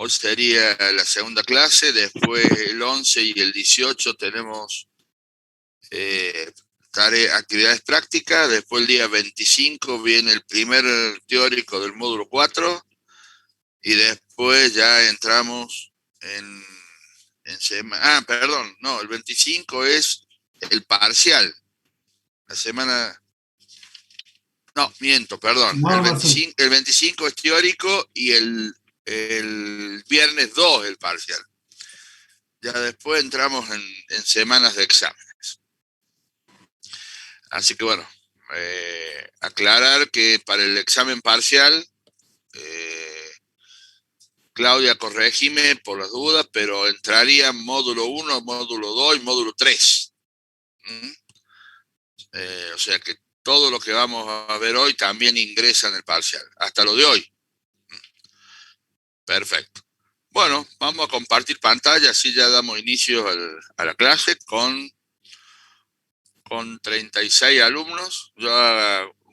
Hoy sería la segunda clase, después el 11 y el 18 tenemos actividades prácticas, después el día 25 viene el primer teórico del módulo 4 y después ya entramos en semana. Perdón, no, el 25 es el parcial. La semana... No, miento, perdón. No, no sé. El 25 es teórico y el viernes 2 el parcial. Ya después entramos en semanas de exámenes. Así que bueno, aclarar que para el examen parcial, Claudia, corregime por las dudas, pero entraría módulo 1, módulo 2 y módulo 3. O sea que todo lo que vamos a ver hoy también ingresa en el parcial, hasta lo de hoy. Perfecto. Bueno, vamos a compartir pantalla, así ya damos inicio a la clase con 36 alumnos.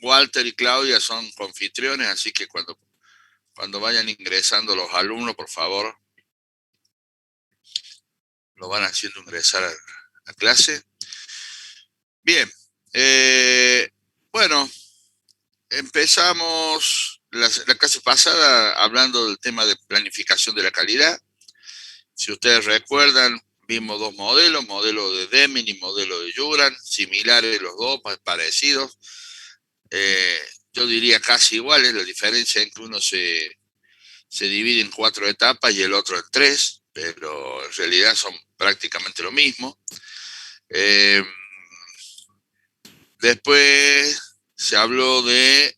Walter y Claudia son confitriones, así que cuando vayan ingresando los alumnos, por favor, lo van haciendo ingresar a la clase. Bien, bueno, empezamos la clase pasada hablando del tema de planificación de la calidad. Si ustedes recuerdan, vimos dos modelos, modelo de Deming y modelo de Juran, similares los dos, parecidos. Yo diría casi iguales, la diferencia es que uno se divide en 4 etapas y el otro en 3, pero en realidad son prácticamente lo mismo. Después se habló de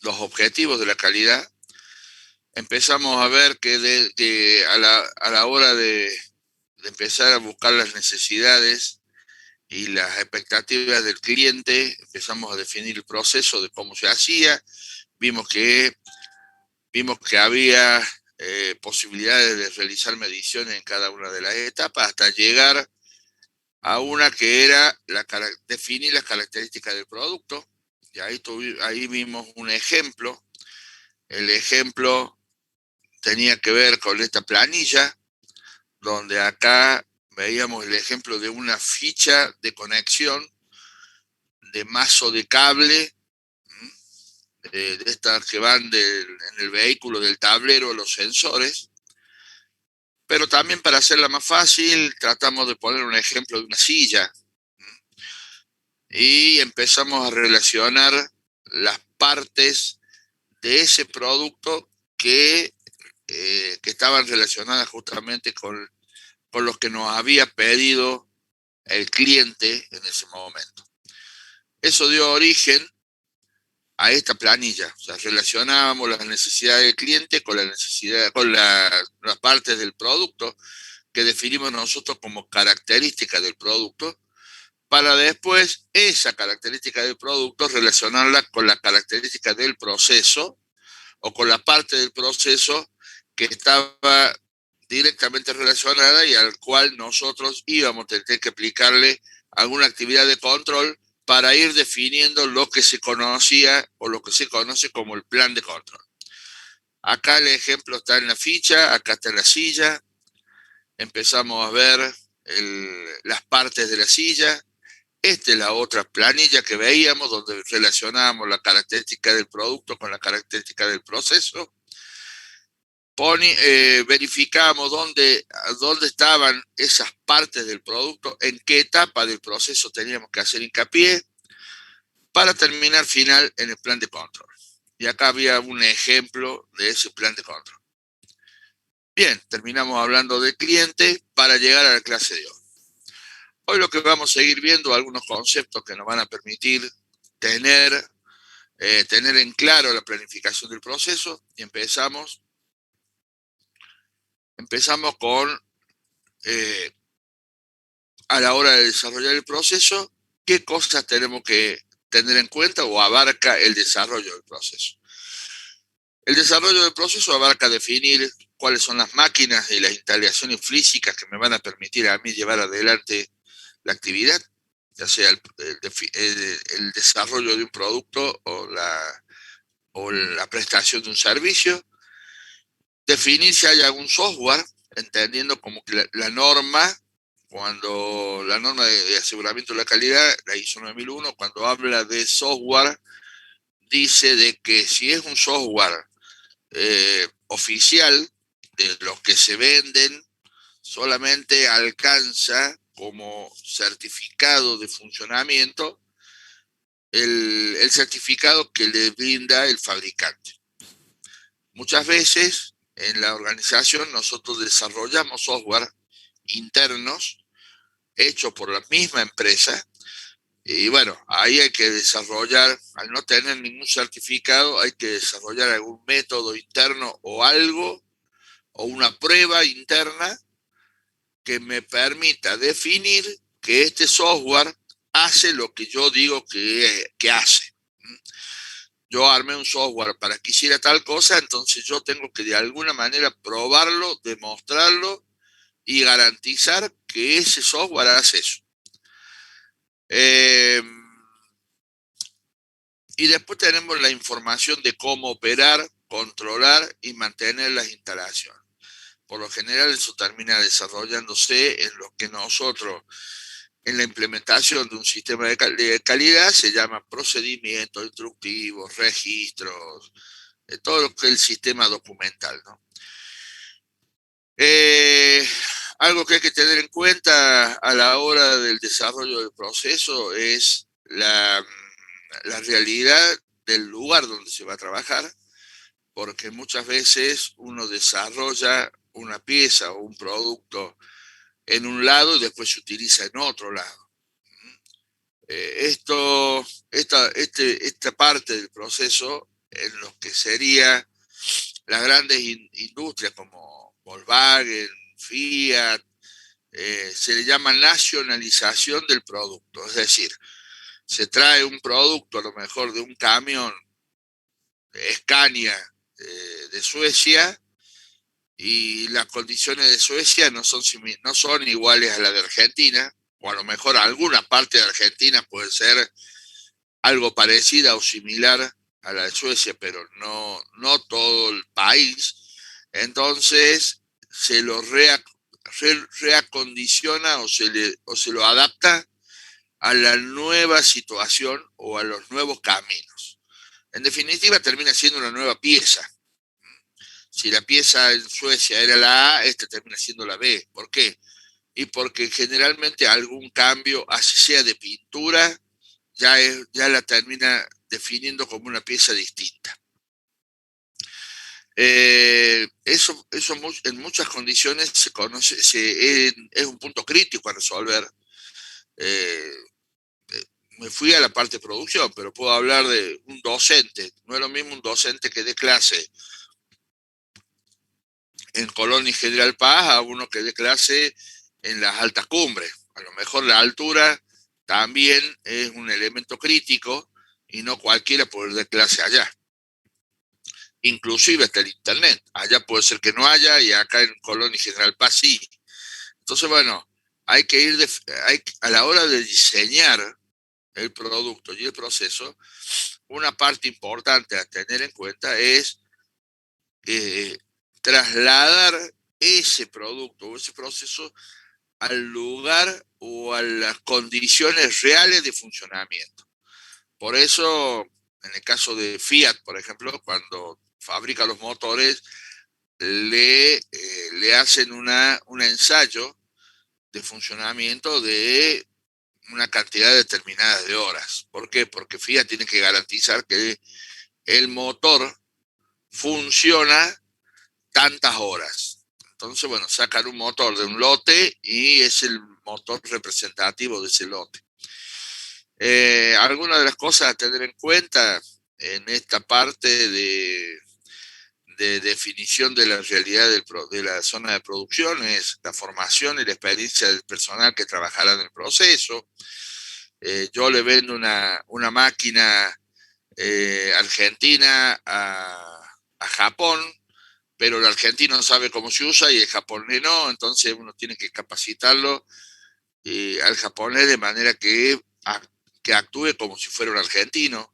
los objetivos de la calidad. Empezamos a ver que a la hora de empezar a buscar las necesidades y las expectativas del cliente, empezamos a definir el proceso de cómo se hacía. Vimos que había posibilidades de realizar mediciones en cada una de las etapas hasta llegar a una que era definir las características del producto. Y ahí vimos un ejemplo. El ejemplo tenía que ver con esta planilla, donde acá veíamos el ejemplo de una ficha de conexión de mazo de cable, de estas que van en el vehículo del tablero a los sensores. Pero también, para hacerla más fácil, tratamos de poner un ejemplo de una silla y empezamos a relacionar las partes de ese producto que estaban relacionadas justamente con los que nos había pedido el cliente en ese momento. Eso dio origen a esta planilla. O sea, relacionábamos las necesidades del cliente con las partes del producto que definimos nosotros como características del producto, para después esa característica del producto relacionarla con la característica del proceso o con la parte del proceso que estaba directamente relacionada y al cual nosotros íbamos a tener que aplicarle alguna actividad de control para ir definiendo lo que se conocía o lo que se conoce como el plan de control. Acá el ejemplo está en la ficha, acá está en la silla. Empezamos a ver las partes de la silla. Esta es la otra planilla que veíamos, donde relacionábamos la característica del producto con la característica del proceso. Verificábamos dónde estaban esas partes del producto, en qué etapa del proceso teníamos que hacer hincapié, para terminar final en el plan de control. Y acá había un ejemplo de ese plan de control. Bien, terminamos hablando del cliente para llegar a la clase de hoy. Hoy lo que vamos a seguir viendo, algunos conceptos que nos van a permitir tener en claro la planificación del proceso, y empezamos con, a la hora de desarrollar el proceso, qué cosas tenemos que tener en cuenta o abarca el desarrollo del proceso. El desarrollo del proceso abarca definir cuáles son las máquinas y las instalaciones físicas que me van a permitir a mí llevar adelante la actividad, ya sea el desarrollo de un producto o la prestación de un servicio. Definir si hay algún software, entendiendo como que la norma, cuando la norma de aseguramiento de la calidad, la ISO 9001, cuando habla de software, dice de que si es un software oficial, de los que se venden, solamente alcanza como certificado de funcionamiento el certificado que le brinda el fabricante. Muchas veces en la organización nosotros desarrollamos software internos hechos por la misma empresa y bueno, ahí hay que desarrollar, al no tener ningún certificado, hay que desarrollar algún método interno o algo, o una prueba interna que me permita definir que este software hace lo que yo digo que hace. Yo armé un software para que hiciera tal cosa, entonces yo tengo que de alguna manera probarlo, demostrarlo y garantizar que ese software hace eso. Y después tenemos la información de cómo operar, controlar y mantener las instalaciones. Por lo general eso termina desarrollándose en lo que nosotros, en la implementación de un sistema de calidad, se llama procedimientos instructivos, registros, todo lo que es el sistema documental, ¿no? Algo que hay que tener en cuenta a la hora del desarrollo del proceso es la realidad del lugar donde se va a trabajar, porque muchas veces uno desarrolla una pieza o un producto en un lado y después se utiliza en otro lado. Esta parte del proceso, en lo que sería las grandes industrias como Volkswagen, Fiat, se le llama nacionalización del producto, es decir, se trae un producto a lo mejor de un camión de Scania de Suecia y las condiciones de Suecia no son iguales a las de Argentina, o a lo mejor alguna parte de Argentina puede ser algo parecida o similar a la de Suecia, pero no todo el país. Entonces se lo reacondiciona o se lo adapta a la nueva situación o a los nuevos caminos. En definitiva, termina siendo una nueva pieza. Si la pieza en Suecia era la A, esta termina siendo la B. ¿Por qué? Y porque generalmente algún cambio, así sea de pintura, ya la termina definiendo como una pieza distinta. Eso en muchas condiciones se conoce, es un punto crítico a resolver. Me fui a la parte de producción, pero puedo hablar de un docente. No es lo mismo un docente que dé clase en Colón y General Paz a uno que dé clase en las altas cumbres. A lo mejor la altura también es un elemento crítico y no cualquiera puede dar clase allá. Inclusive hasta el internet. Allá puede ser que no haya y acá en Colón y General Paz sí. Entonces, bueno, hay que ir a la hora de diseñar el producto y el proceso, una parte importante a tener en cuenta es trasladar ese producto o ese proceso al lugar o a las condiciones reales de funcionamiento. Por eso, en el caso de Fiat, por ejemplo, cuando fabrica los motores, le hacen un ensayo de funcionamiento de una cantidad determinada de horas. ¿Por qué? Porque Fiat tiene que garantizar que el motor funciona tantas horas. Entonces, bueno, sacan un motor de un lote y es el motor representativo de ese lote. Algunas de las cosas a tener en cuenta en esta parte de definición de la realidad de la zona de producción es la formación y la experiencia del personal que trabajará en el proceso. Yo le vendo una máquina argentina a Japón, pero el argentino sabe cómo se usa y el japonés no, entonces uno tiene que capacitarlo al japonés de manera que actúe como si fuera un argentino,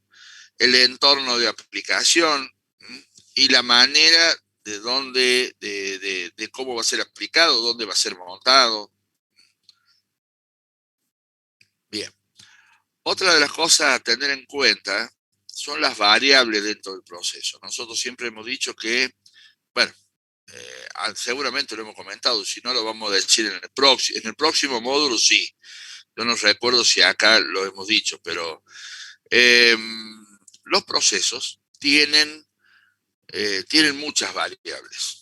el entorno de aplicación y la manera de dónde, de cómo va a ser aplicado, dónde va a ser montado. Bien. Otra de las cosas a tener en cuenta son las variables dentro del proceso. Nosotros siempre hemos dicho que, bueno, seguramente lo hemos comentado, si no lo vamos a decir en el próximo módulo, sí. Yo no recuerdo si acá lo hemos dicho, pero los procesos tienen muchas variables.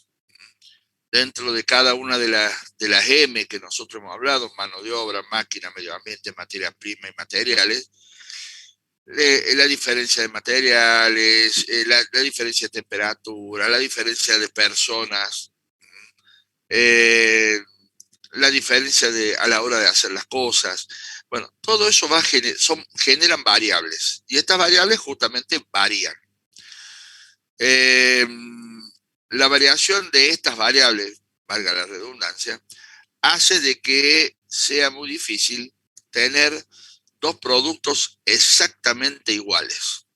Dentro de cada una de las M que nosotros hemos hablado, mano de obra, máquina, medio ambiente, materia prima y materiales, la diferencia de materiales, la diferencia de temperatura, la diferencia de personas, eh, la diferencia a la hora de hacer las cosas. Bueno, todo eso generan variables y estas variables justamente varían. Eh, la variación de estas variables, valga la redundancia, hace de que sea muy difícil tener dos productos exactamente iguales,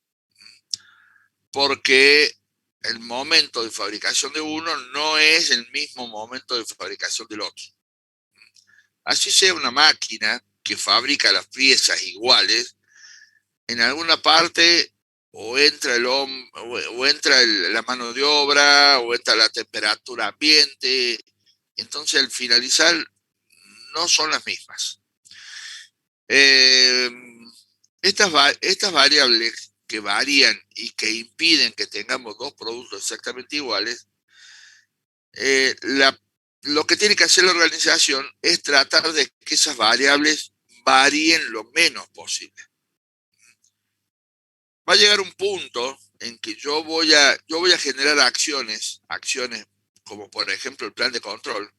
porque el momento de fabricación de uno no es el mismo momento de fabricación del otro. Así sea una máquina que fabrica las piezas iguales, en alguna parte o entra la mano de obra o entra la temperatura ambiente, entonces al finalizar no son las mismas. Eh, estas variables que varían y que impiden que tengamos dos productos exactamente iguales, lo que tiene que hacer la organización es tratar de que esas variables varíen lo menos posible. Va a llegar un punto en que yo voy a generar acciones como por ejemplo el plan de control,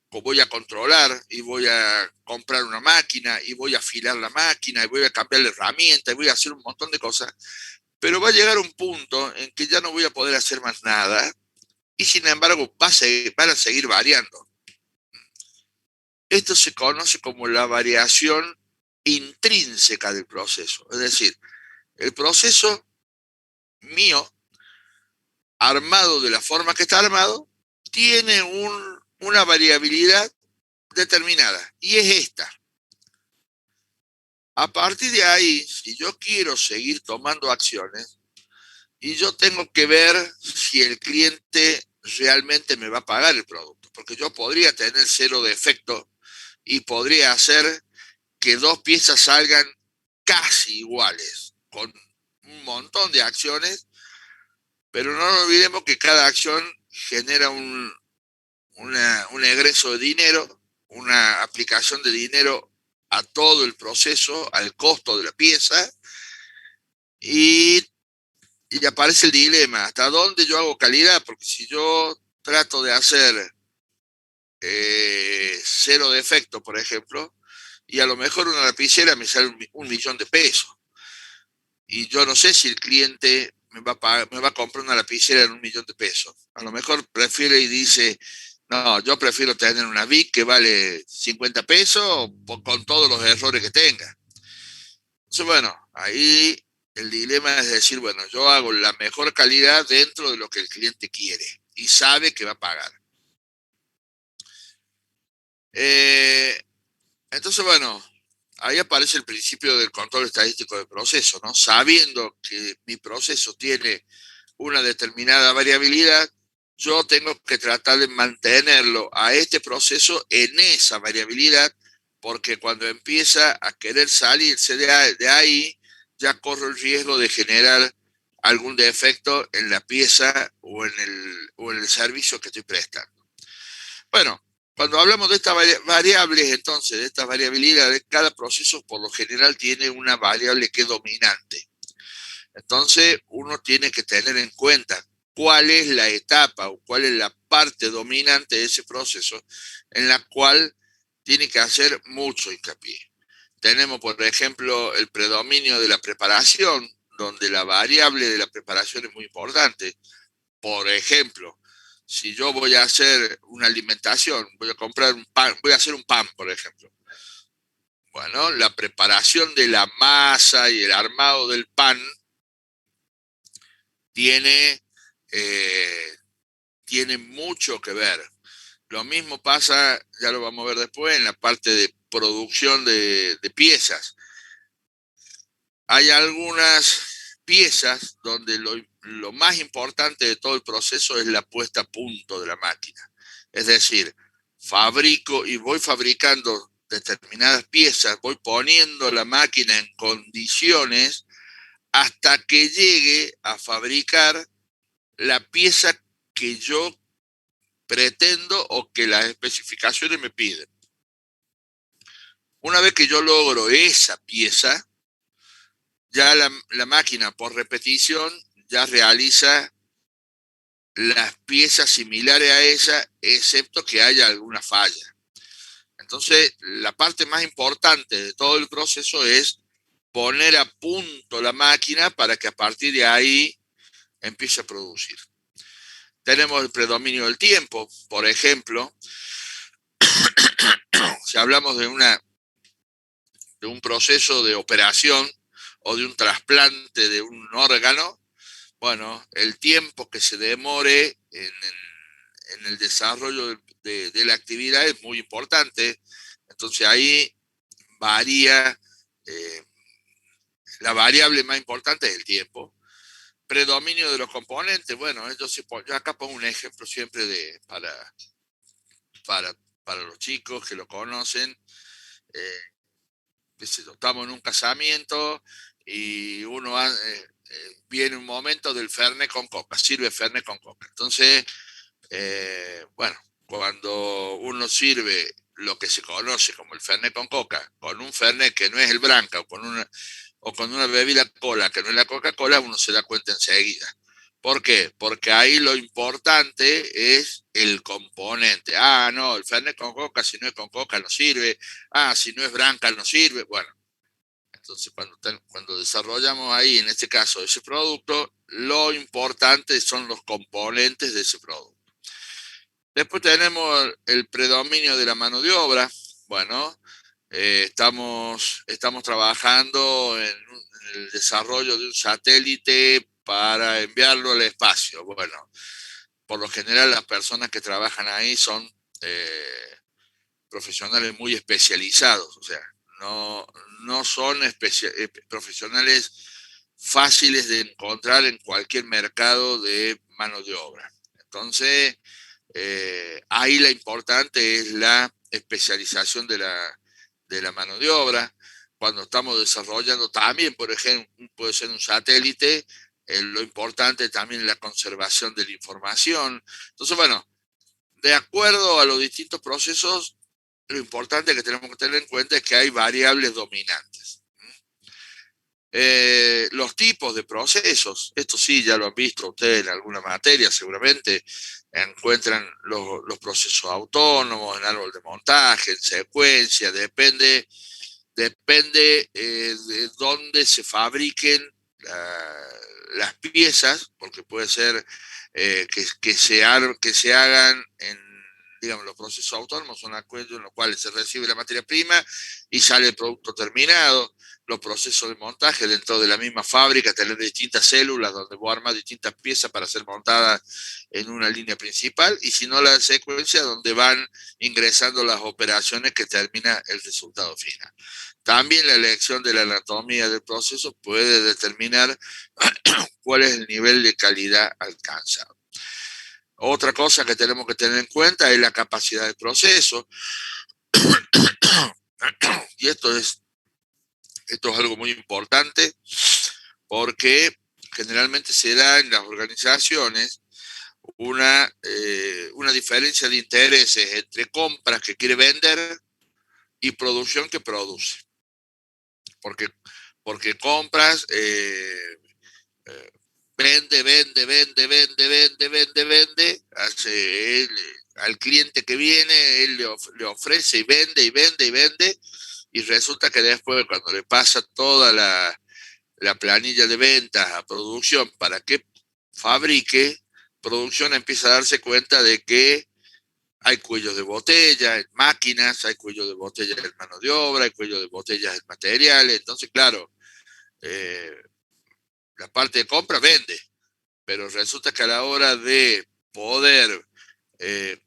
voy a controlar y voy a comprar una máquina y voy a afilar la máquina y voy a cambiar la herramienta y voy a hacer un montón de cosas, pero va a llegar un punto en que ya no voy a poder hacer más nada y sin embargo van a seguir variando. Esto se conoce como la variación intrínseca del proceso, es decir, el proceso mío, armado de la forma que está armado, tiene una variabilidad determinada y es esta. A partir de ahí, si yo quiero seguir tomando acciones, y yo tengo que ver si el cliente realmente me va a pagar el producto, porque yo podría tener cero defecto y podría hacer que dos piezas salgan casi iguales, con un montón de acciones, pero no olvidemos que cada acción genera un egreso de dinero, una aplicación de dinero a todo el proceso, al costo de la pieza, y aparece el dilema, ¿hasta dónde yo hago calidad? Porque si yo trato de hacer cero defecto, por ejemplo, y a lo mejor una lapicera me sale 1.000.000 de pesos, y yo no sé si el cliente me va a comprar una lapicera en 1.000.000 de pesos. A lo mejor prefiere y dice, no, yo prefiero tener una Bic que vale 50 pesos con todos los errores que tenga. Entonces, bueno, ahí el dilema es decir, bueno, yo hago la mejor calidad dentro de lo que el cliente quiere y sabe que va a pagar. Entonces, bueno, ahí aparece el principio del control estadístico del proceso, ¿no? Sabiendo que mi proceso tiene una determinada variabilidad, yo tengo que tratar de mantenerlo a este proceso en esa variabilidad, porque cuando empieza a querer salirse de ahí, ya corro el riesgo de generar algún defecto en la pieza o en el servicio que estoy prestando. Bueno, cuando hablamos de estas variables, entonces, de estas variabilidades, cada proceso por lo general tiene una variable que es dominante. Entonces, uno tiene que tener en cuenta cuál es la etapa o cuál es la parte dominante de ese proceso en la cual tiene que hacer mucho hincapié. Tenemos, por ejemplo, el predominio de la preparación, donde la variable de la preparación es muy importante. Por ejemplo, si yo voy a hacer una alimentación, voy a comprar un pan, voy a hacer un pan, por ejemplo. Bueno, la preparación de la masa y el armado del pan tiene tiene mucho que ver. Lo mismo pasa, ya lo vamos a ver después, en la parte de producción de piezas. Hay algunas piezas donde lo más importante de todo el proceso es la puesta a punto de la máquina. Es decir, fabrico y voy fabricando determinadas piezas, voy poniendo la máquina en condiciones hasta que llegue a fabricar la pieza que yo pretendo o que las especificaciones me piden. Una vez que yo logro esa pieza, ya la máquina por repetición ya realiza las piezas similares a esa, excepto que haya alguna falla. Entonces, la parte más importante de todo el proceso es poner a punto la máquina para que a partir de ahí empiece a producir. Tenemos el predominio del tiempo, por ejemplo, si hablamos de un proceso de operación o de un trasplante de un órgano, bueno, el tiempo que se demore en el desarrollo de la actividad es muy importante. Entonces ahí varía, la variable más importante es el tiempo. Predominio de los componentes, bueno, yo acá pongo un ejemplo siempre para, para los chicos que lo conocen. Estamos en un casamiento y viene un momento del Fernet con coca, sirve Fernet con coca. Entonces, bueno, cuando uno sirve lo que se conoce como el Fernet con coca, con un Fernet que no es el Branca o con una bebida cola que no es la Coca-Cola, uno se da cuenta enseguida. ¿Por qué? Porque ahí lo importante es el componente. Ah, no, el Fernet con coca, si no es con coca no sirve. Ah, si no es Branca no sirve. Bueno, entonces cuando desarrollamos ahí, en este caso, ese producto, lo importante son los componentes de ese producto. Después tenemos el predominio de la mano de obra. Bueno, estamos trabajando en el desarrollo de un satélite para enviarlo al espacio. Bueno, por lo general las personas que trabajan ahí son profesionales muy especializados, o sea, no son profesionales fáciles de encontrar en cualquier mercado de mano de obra. Entonces, ahí la importante es la especialización de la mano de obra. Cuando estamos desarrollando también, por ejemplo, puede ser un satélite, lo importante también es la conservación de la información. Entonces, bueno, de acuerdo a los distintos procesos, lo importante que tenemos que tener en cuenta es que hay variables dominantes. Los tipos de procesos, esto sí, ya lo han visto ustedes en alguna materia, seguramente encuentran los procesos autónomos, en árbol de montaje, en secuencia, depende de dónde se fabriquen las piezas, porque puede ser que se hagan en, digamos, los procesos autónomos son aquellos en los cuales se recibe la materia prima y sale el producto terminado. Los procesos de montaje dentro de la misma fábrica, tener distintas células donde voy a armar distintas piezas para ser montadas en una línea principal, y si no la secuencia donde van ingresando las operaciones que termina el resultado final. También la elección de la anatomía del proceso puede determinar cuál es el nivel de calidad alcanzado. Otra cosa que tenemos que tener en cuenta es la capacidad del proceso. Y esto es algo muy importante porque generalmente se da en las organizaciones una diferencia de intereses entre compras que quiere vender y producción que produce. Porque compras, vende, al cliente que viene, él le ofrece y vende, y resulta que después, cuando le pasa toda la planilla de ventas a producción para que fabrique, producción empieza a darse cuenta de que hay cuellos de botella en máquinas, hay cuellos de botella en mano de obra, hay cuellos de botellas en materiales. Entonces, claro, la parte de compra vende, pero resulta que a la hora de poder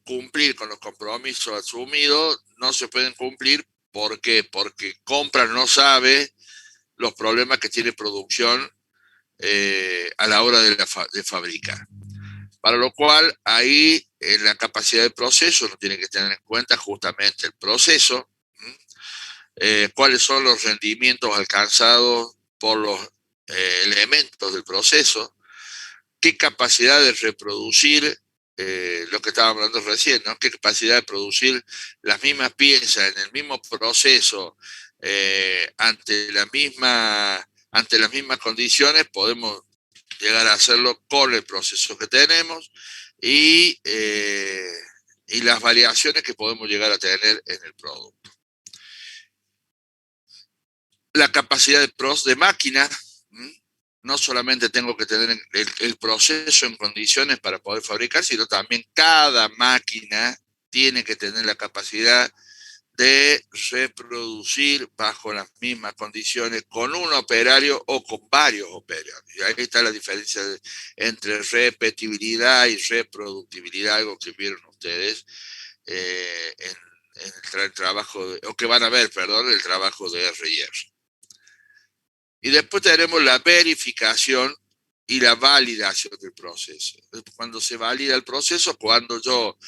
cumplir con los compromisos asumidos, no se pueden cumplir. ¿Por qué? Porque compras no sabe los problemas que tiene producción a la hora de fabricar. Para lo cual, ahí en la capacidad de proceso uno tiene que tener en cuenta justamente el proceso, cuáles son los rendimientos alcanzados por los elementos del proceso, qué capacidad de reproducir lo que estábamos hablando recién, ¿no? Qué capacidad de producir las mismas piezas en el mismo proceso ante las mismas condiciones, podemos llegar a hacerlo con el proceso que tenemos y las variaciones que podemos llegar a tener en el producto. La capacidad de máquina, no solamente tengo que tener el proceso en condiciones para poder fabricar, sino también cada máquina tiene que tener la capacidad de reproducir bajo las mismas condiciones con un operario o con varios operarios. Y ahí está la diferencia entre repetibilidad y reproductibilidad, algo que vieron ustedes en el trabajo, o que van a ver, perdón, el trabajo de R&R. Y después tenemos la verificación y la validación del proceso. Cuando se valida el proceso, cuando yo,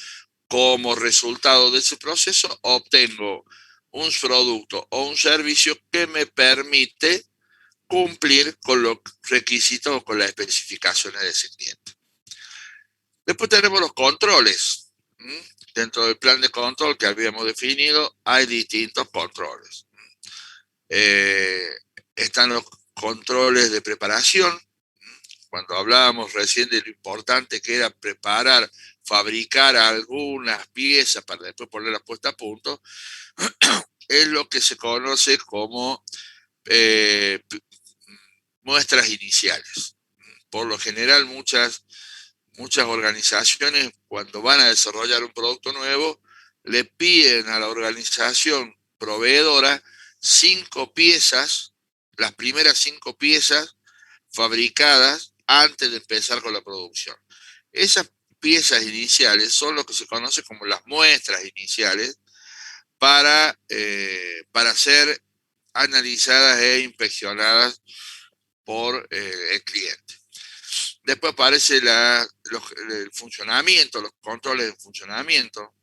como resultado de ese proceso, obtengo un producto o un servicio que me permite cumplir con los requisitos o con las especificaciones de ese cliente. Después tenemos los controles. Dentro del plan de control que habíamos definido, hay distintos controles. Están los controles de preparación. Cuando hablábamos recién de lo importante que era preparar, fabricar algunas piezas para después ponerlas puesta a punto, es lo que se conoce como muestras iniciales. Por lo general, muchas organizaciones, cuando van a desarrollar un producto nuevo, le piden a la organización proveedora 5 piezas, las primeras 5 piezas fabricadas antes de empezar con la producción. Esas piezas iniciales son lo que se conoce como las muestras iniciales para ser analizadas e inspeccionadas por el cliente. Después aparece el funcionamiento, los controles de funcionamiento.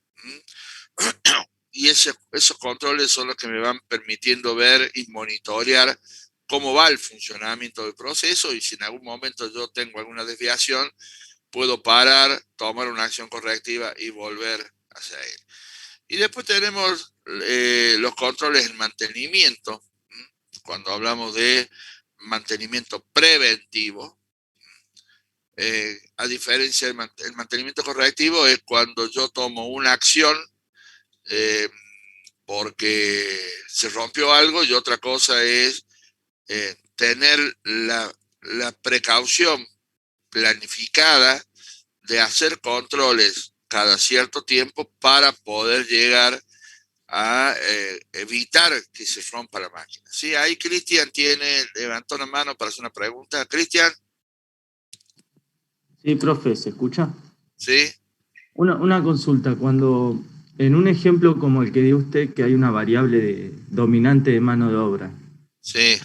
Y esos controles son los que me van permitiendo ver y monitorear cómo va el funcionamiento del proceso, y si en algún momento yo tengo alguna desviación, puedo parar, tomar una acción correctiva y volver hacia él. Y después tenemos los controles en mantenimiento. Cuando hablamos de mantenimiento preventivo, a diferencia del mantenimiento correctivo, es cuando yo tomo una acción porque se rompió algo, y otra cosa es tener la precaución planificada de hacer controles cada cierto tiempo para poder llegar a evitar que se rompa la máquina. Sí, ahí Cristian levantó la mano para hacer una pregunta. Cristian. Sí, profe, ¿se escucha? Sí. Una consulta, cuando en un ejemplo como el que dio usted, que hay una variable dominante de mano de obra, Sí.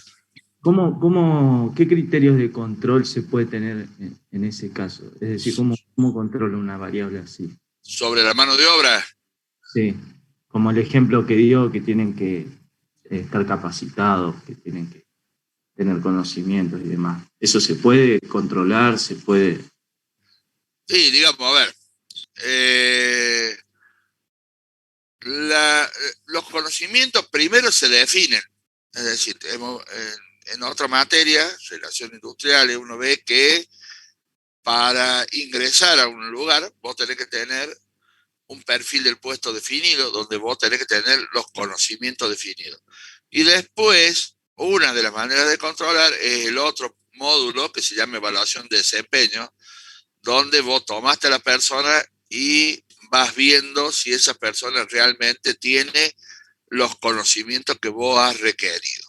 ¿Qué criterios de control se puede tener en ese caso? Es decir, ¿cómo controla una variable así? ¿Sobre la mano de obra? Sí, como el ejemplo que dio, que tienen que estar capacitados, que tienen que tener conocimientos y demás. ¿Eso se puede controlar? ¿Se puede...? Sí, digamos, a ver. Los conocimientos primero se definen. Es decir, en otra materia, relaciones industriales, uno ve que para ingresar a un lugar vos tenés que tener un perfil del puesto definido, donde vos tenés que tener los conocimientos definidos. Y después, una de las maneras de controlar es el otro módulo que se llama evaluación de desempeño, donde vos tomaste a la persona y vas viendo si esa persona realmente tiene los conocimientos que vos has requerido.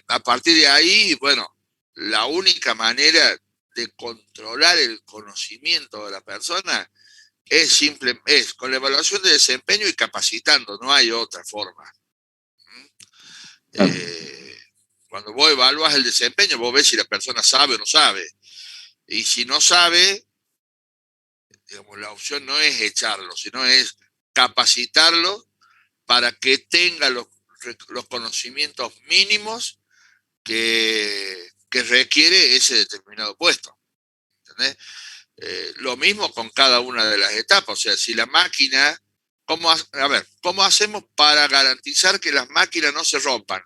A partir de ahí, bueno, la única manera de controlar el conocimiento de la persona es con la evaluación de desempeño y capacitando, no hay otra forma. Cuando vos evalúas el desempeño, vos ves si la persona sabe o no sabe. Y si no sabe, digamos, la opción no es echarlo, sino es capacitarlo para que tenga los conocimientos mínimos que requiere ese determinado puesto. ¿Entendés? Lo mismo con cada una de las etapas. O sea, si la máquina, ¿cómo hacemos para garantizar que las máquinas no se rompan?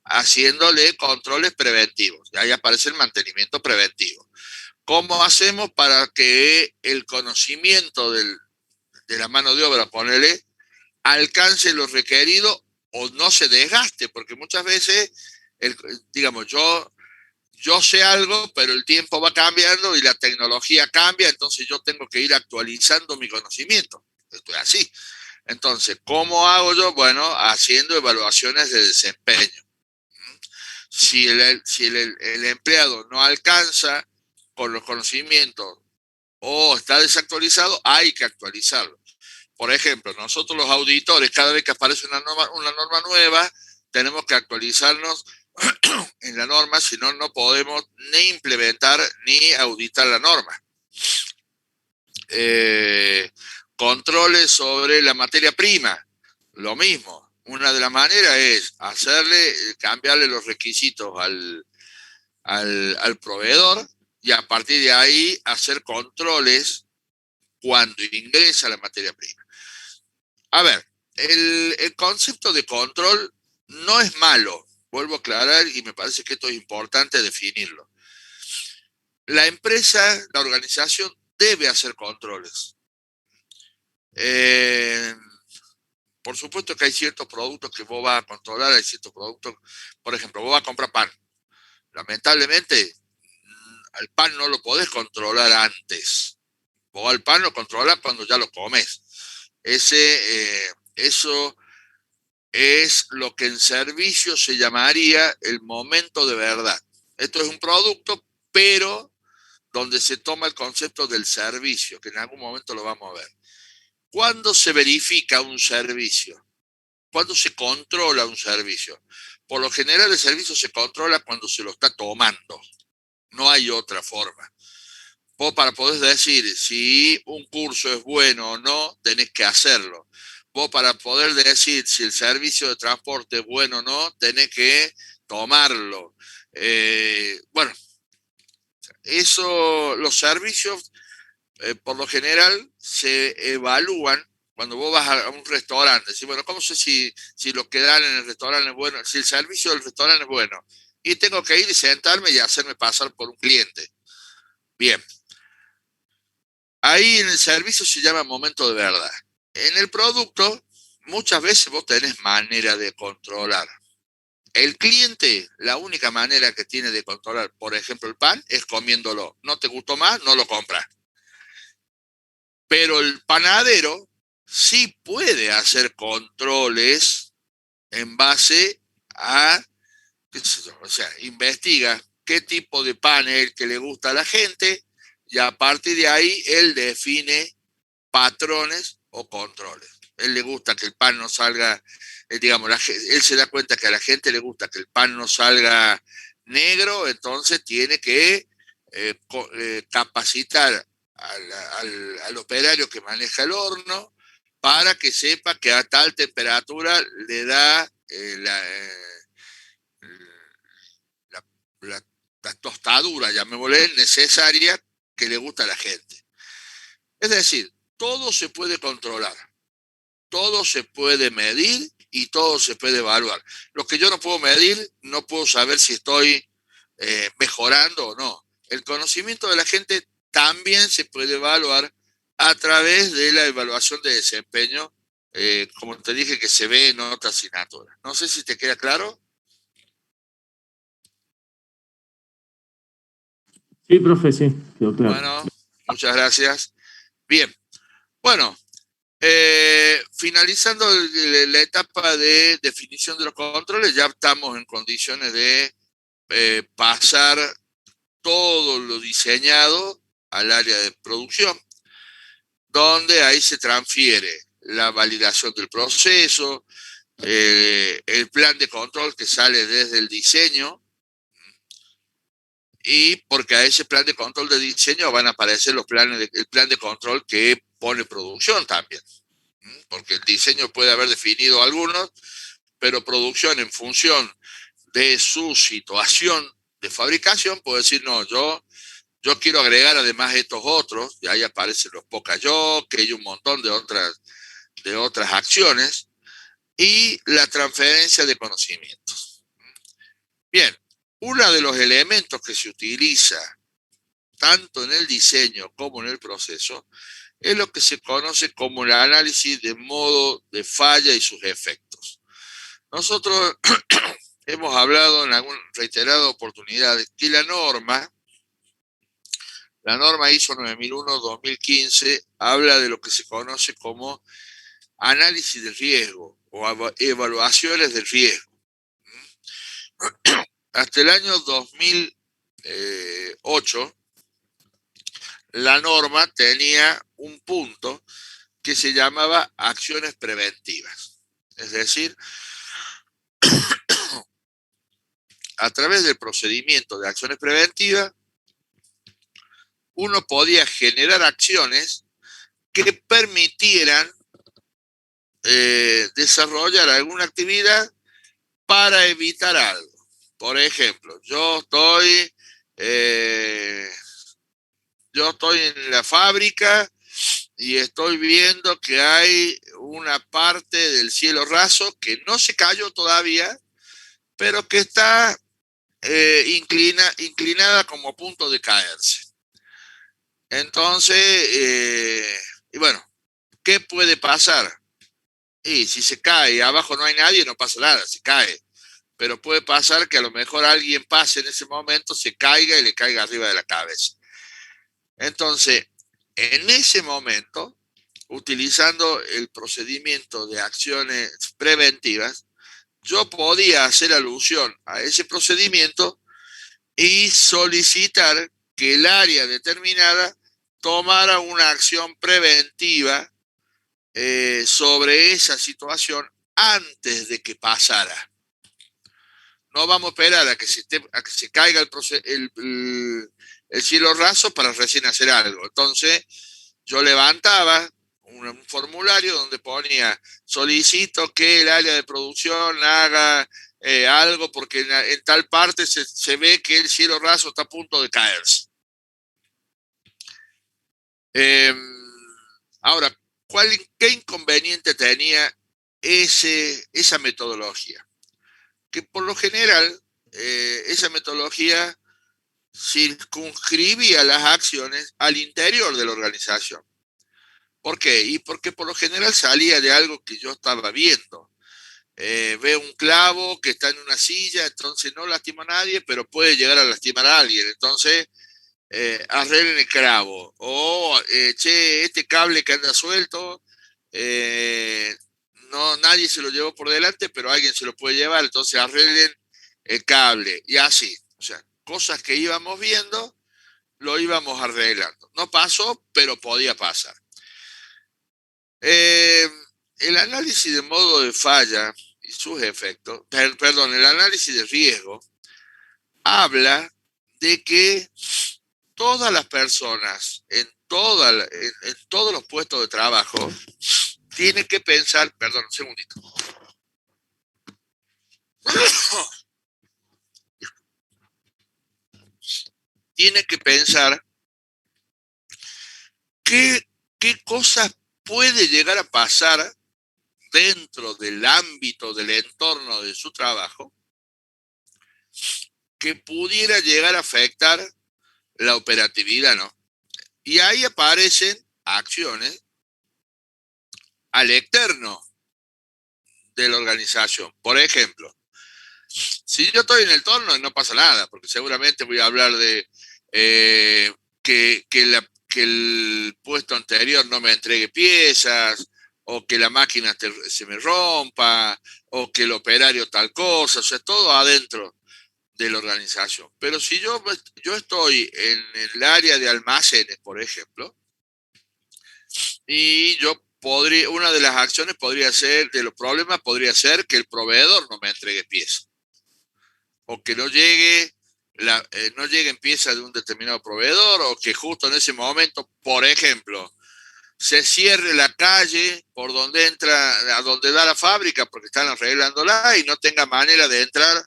Haciéndole controles preventivos. Y ahí aparece el mantenimiento preventivo. ¿Cómo hacemos para que el conocimiento de la mano de obra, ponele, alcance lo requerido o no se desgaste? Porque muchas veces, digamos, yo sé algo, pero el tiempo va cambiando y la tecnología cambia, entonces yo tengo que ir actualizando mi conocimiento. Esto es así. Entonces, ¿cómo hago yo? Bueno, haciendo evaluaciones de desempeño. Si el empleado no alcanza con los conocimientos o está desactualizado, hay que actualizarlo. Por ejemplo, nosotros los auditores, cada vez que aparece una norma nueva, tenemos que actualizarnos en la norma, si no, no podemos ni implementar ni auditar la norma. Controles sobre la materia prima, lo mismo. Una de las maneras es cambiarle los requisitos al proveedor y a partir de ahí hacer controles cuando ingresa la materia prima. A ver, el concepto de control no es malo, vuelvo a aclarar y me parece que esto es importante definirlo. La empresa, la organización debe hacer controles. Por supuesto que hay ciertos productos que vos vas a controlar, hay ciertos productos, por ejemplo, vos vas a comprar pan. Lamentablemente, al pan no lo podés controlar antes. Vos al pan lo controlás cuando ya lo comes. Eso es lo que en servicio se llamaría el momento de verdad. Esto es un producto, pero donde se toma el concepto del servicio, que en algún momento lo vamos a ver. ¿Cuándo se verifica un servicio? ¿Cuándo se controla un servicio? Por lo general el servicio se controla cuando se lo está tomando. No hay otra forma. Vos para poder decir si un curso es bueno o no, tenés que hacerlo. Vos para poder decir si el servicio de transporte es bueno o no, tenés que tomarlo. Bueno, los servicios por lo general se evalúan cuando vos vas a un restaurante. Decís, bueno, ¿cómo sé si lo que dan en el restaurante es bueno? Si el servicio del restaurante es bueno. Y tengo que ir y sentarme y hacerme pasar por un cliente. Bien. Ahí en el servicio se llama momento de verdad. En el producto, muchas veces vos tenés manera de controlar. El cliente, la única manera que tiene de controlar, por ejemplo, el pan, es comiéndolo. No te gustó más, no lo compras. Pero el panadero sí puede hacer controles en base a, qué sé yo, o sea, investiga qué tipo de pan es el que le gusta a la gente y a partir de ahí él define patrones o controles. Él le gusta que el pan no salga, digamos, él se da cuenta que a la gente le gusta que el pan no salga negro, entonces tiene que capacitar al operario que maneja el horno para que sepa que a tal temperatura le da la tostadura, llamémosle, necesaria que le gusta a la gente. Es decir, todo se puede controlar, todo se puede medir y todo se puede evaluar. Lo que yo no puedo medir, no puedo saber si estoy mejorando o no. El conocimiento de la gente también se puede evaluar a través de la evaluación de desempeño, como te dije, que se ve en otra asignatura. No sé si te queda claro. Sí, profe, sí, quedó claro. Bueno, muchas gracias. Bien, bueno, finalizando la etapa de definición de los controles, ya estamos en condiciones de pasar todo lo diseñado al área de producción, donde ahí se transfiere la validación del proceso, el plan de control que sale desde el diseño, y porque a ese plan de control de diseño van a aparecer el plan de control que pone producción también, porque el diseño puede haber definido algunos, pero producción, en función de su situación de fabricación, puede decir, no, yo quiero agregar además estos otros, y ahí aparecen los POCAYO, que hay un montón de otras acciones, y la transferencia de conocimientos. Bien, uno de los elementos que se utiliza tanto en el diseño como en el proceso es lo que se conoce como el análisis de modo de falla y sus efectos. Nosotros hemos hablado en algunas reiteradas oportunidades que la norma ISO 9001-2015 habla de lo que se conoce como análisis de riesgo o evaluaciones del riesgo. Hasta el año 2008, la norma tenía un punto que se llamaba acciones preventivas. Es decir, a través del procedimiento de acciones preventivas, uno podía generar acciones que permitieran desarrollar alguna actividad para evitar algo. Por ejemplo, yo estoy en la fábrica y estoy viendo que hay una parte del cielo raso que no se cayó todavía, pero que está inclinada como a punto de caerse. Entonces, y bueno, ¿qué puede pasar? Y si se cae, abajo no hay nadie, no pasa nada, se cae. Pero puede pasar que a lo mejor alguien pase en ese momento, se caiga y le caiga arriba de la cabeza. Entonces, en ese momento, utilizando el procedimiento de acciones preventivas, yo podía hacer alusión a ese procedimiento y solicitar que el área determinada tomara una acción preventiva sobre esa situación antes de que pasara. No vamos a esperar a que se caiga el cielo raso para recién hacer algo. Entonces, yo levantaba un formulario donde ponía, solicito que el área de producción haga algo porque en tal parte se ve que el cielo raso está a punto de caerse. Ahora, ¿qué inconveniente tenía esa metodología? Que por lo general esa metodología circunscribía las acciones al interior de la organización. ¿Por qué? Y porque por lo general salía de algo que yo estaba viendo. Veo un clavo que está en una silla, entonces no lastima a nadie, pero puede llegar a lastimar a alguien. Entonces, arreglen el clavo. O, este cable que anda suelto, no, nadie se lo llevó por delante, pero alguien se lo puede llevar, entonces arreglen el cable. Y así, o sea, cosas que íbamos viendo, lo íbamos arreglando. No pasó, pero podía pasar. El análisis de modo de falla y sus efectos, el análisis de riesgo, habla de que todas las personas en todos los puestos de trabajo tienen que pensar, un segundito. Tiene que pensar qué cosas puede llegar a pasar dentro del ámbito, del entorno de su trabajo, que pudiera llegar a afectar la operatividad, ¿no? Y ahí aparecen acciones al externo de la organización. Por ejemplo, si yo estoy en el torno, no pasa nada, porque seguramente voy a hablar de que el puesto anterior no me entregue piezas, o que la máquina se me rompa, o que el operario tal cosa, o sea, todo adentro de la organización. Pero si yo estoy en el área de almacenes, por ejemplo, y yo podría, una de las acciones podría ser, de los problemas podría ser que el proveedor no me entregue piezas, o que no llegue, no lleguen piezas de un determinado proveedor, o que justo en ese momento, por ejemplo, se cierre la calle por donde entra, a donde da la fábrica, porque están arreglándola y no tenga manera de entrar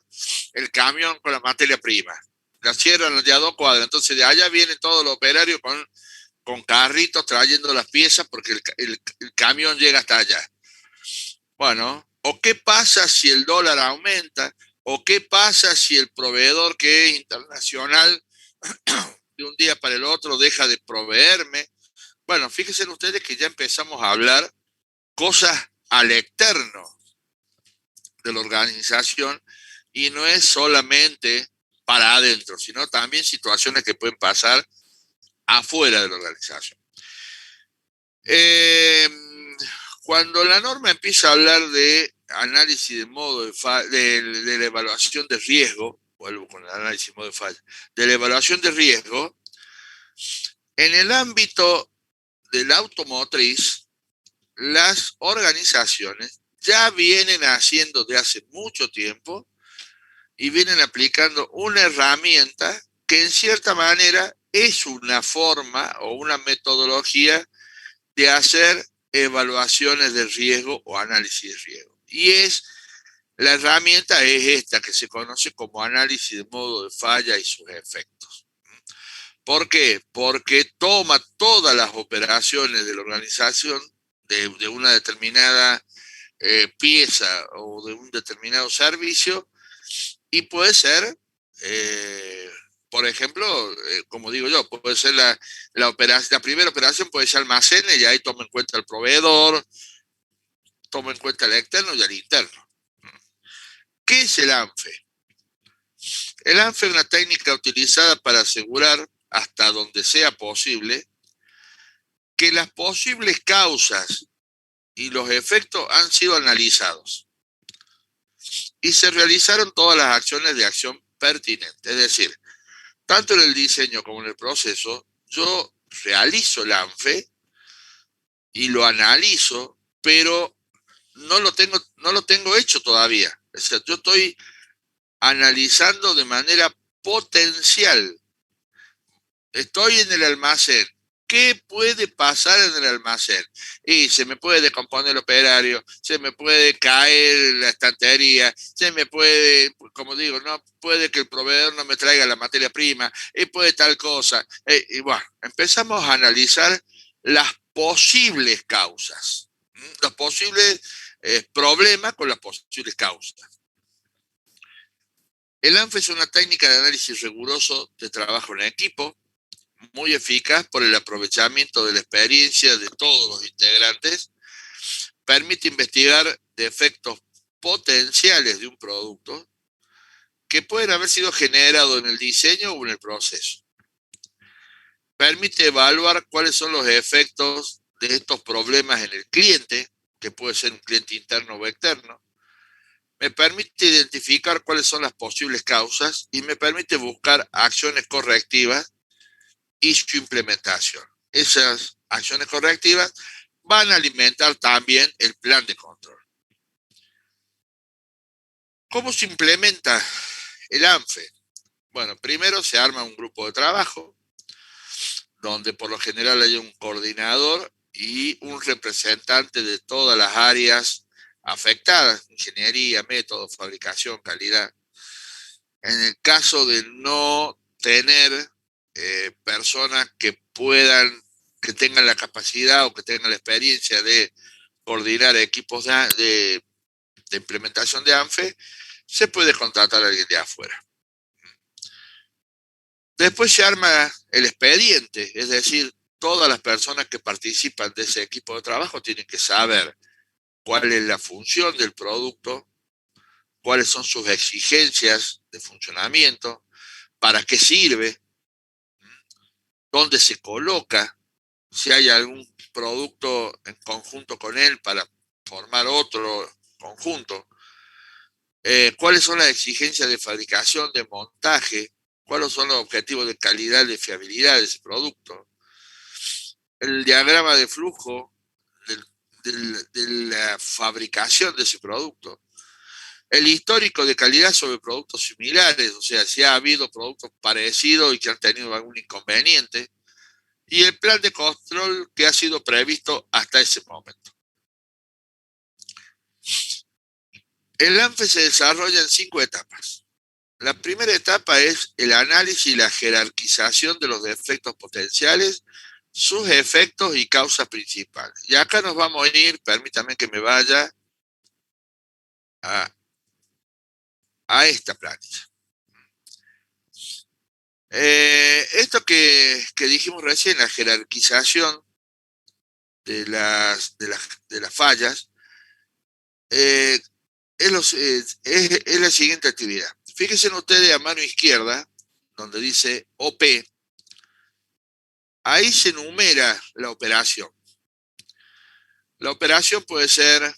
el camión con la materia prima. La cierran ya a 2 cuadras, entonces de allá vienen todos los operarios con carritos trayendo las piezas porque el camión llega hasta allá. Bueno, ¿o qué pasa si el dólar aumenta? ¿O qué pasa si el proveedor que es internacional de un día para el otro deja de proveerme? Bueno, fíjense ustedes que ya empezamos a hablar cosas al externo de la organización y no es solamente para adentro, sino también situaciones que pueden pasar afuera de la organización. Cuando la norma empieza a hablar de análisis de modo de la evaluación de riesgo, vuelvo con el análisis de modo de falla, de la evaluación de riesgo, en el ámbito de la automotriz, las organizaciones ya vienen haciendo de hace mucho tiempo y vienen aplicando una herramienta que en cierta manera es una forma o una metodología de hacer evaluaciones de riesgo o análisis de riesgo. Y la herramienta es esta que se conoce como análisis de modo de falla y sus efectos. ¿Por qué? Porque toma todas las operaciones de la organización de una determinada pieza o de un determinado servicio y puede ser, por ejemplo, como digo yo, puede ser la primera operación puede ser almacenes y ahí toma en cuenta el proveedor, toma en cuenta el externo y el interno. ¿Qué es el ANFE? El ANFE es una técnica utilizada para asegurar, hasta donde sea posible, que las posibles causas y los efectos han sido analizados y se realizaron todas las acciones de acción pertinentes. Es decir, tanto en el diseño como en el proceso, yo realizo el ANFE y lo analizo, pero no lo tengo hecho todavía. O sea, yo estoy analizando de manera potencial. Estoy en el almacén. ¿Qué puede pasar en el almacén? Y se me puede descomponer el operario, se me puede caer la estantería, se me puede, como digo, no puede que el proveedor no me traiga la materia prima, y puede tal cosa. Y bueno, empezamos a analizar las posibles causas, los posibles problemas con las posibles causas. El ANFE es una técnica de análisis riguroso de trabajo en equipo, muy eficaz por el aprovechamiento de la experiencia de todos los integrantes, permite investigar defectos potenciales de un producto que pueden haber sido generados en el diseño o en el proceso. Permite evaluar cuáles son los efectos de estos problemas en el cliente, que puede ser un cliente interno o externo. Me permite identificar cuáles son las posibles causas y me permite buscar acciones correctivas y su implementación. Esas acciones correctivas van a alimentar también el plan de control. ¿Cómo se implementa el ANFE? Bueno, primero se arma un grupo de trabajo, donde por lo general hay un coordinador y un representante de todas las áreas afectadas, ingeniería, método, fabricación, calidad. En el caso de no tener personas que tengan la capacidad o que tengan la experiencia de coordinar equipos de implementación de ANFE, se puede contratar a alguien de afuera. Después se arma el expediente, es decir, todas las personas que participan de ese equipo de trabajo tienen que saber cuál es la función del producto, cuáles son sus exigencias de funcionamiento, para qué sirve, dónde se coloca, si hay algún producto en conjunto con él para formar otro conjunto. cuáles son las exigencias de fabricación, de montaje, cuáles son los objetivos de calidad, de fiabilidad de ese producto, el diagrama de flujo de la fabricación de ese producto, el histórico de calidad sobre productos similares, o sea, si ha habido productos parecidos y que han tenido algún inconveniente, y el plan de control que ha sido previsto hasta ese momento. El ANFE se desarrolla en 5 etapas. La primera etapa es el análisis y la jerarquización de los defectos potenciales, sus efectos y causas principales. Y acá nos vamos a ir, permítanme que me vaya a esta planilla. Esto que dijimos recién, la jerarquización de las fallas, es la siguiente actividad. Fíjense ustedes a mano izquierda, donde dice OP, ahí se enumera la operación. La operación puede ser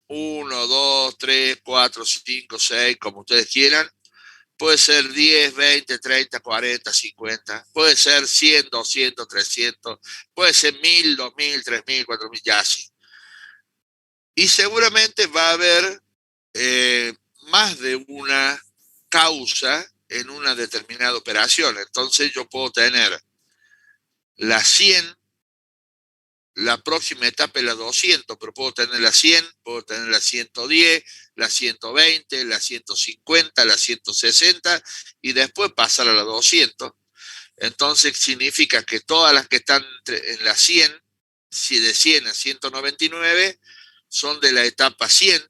1, 2, 3, 4, 5, 6, como ustedes quieran. Puede ser 10, 20, 30, 40, 50. Puede ser 100, 200, 300. Puede ser 1000, 2000, 3000, 4000, ya así. Y seguramente va a haber más de una causa en una determinada operación. Entonces yo puedo tener la 100, la próxima etapa es la 200, pero puedo tener la 100, puedo tener la 110, la 120, la 150, la 160 y después pasar a la 200. Entonces significa que todas las que están en la 100, si de 100 a 199, son de la etapa 100.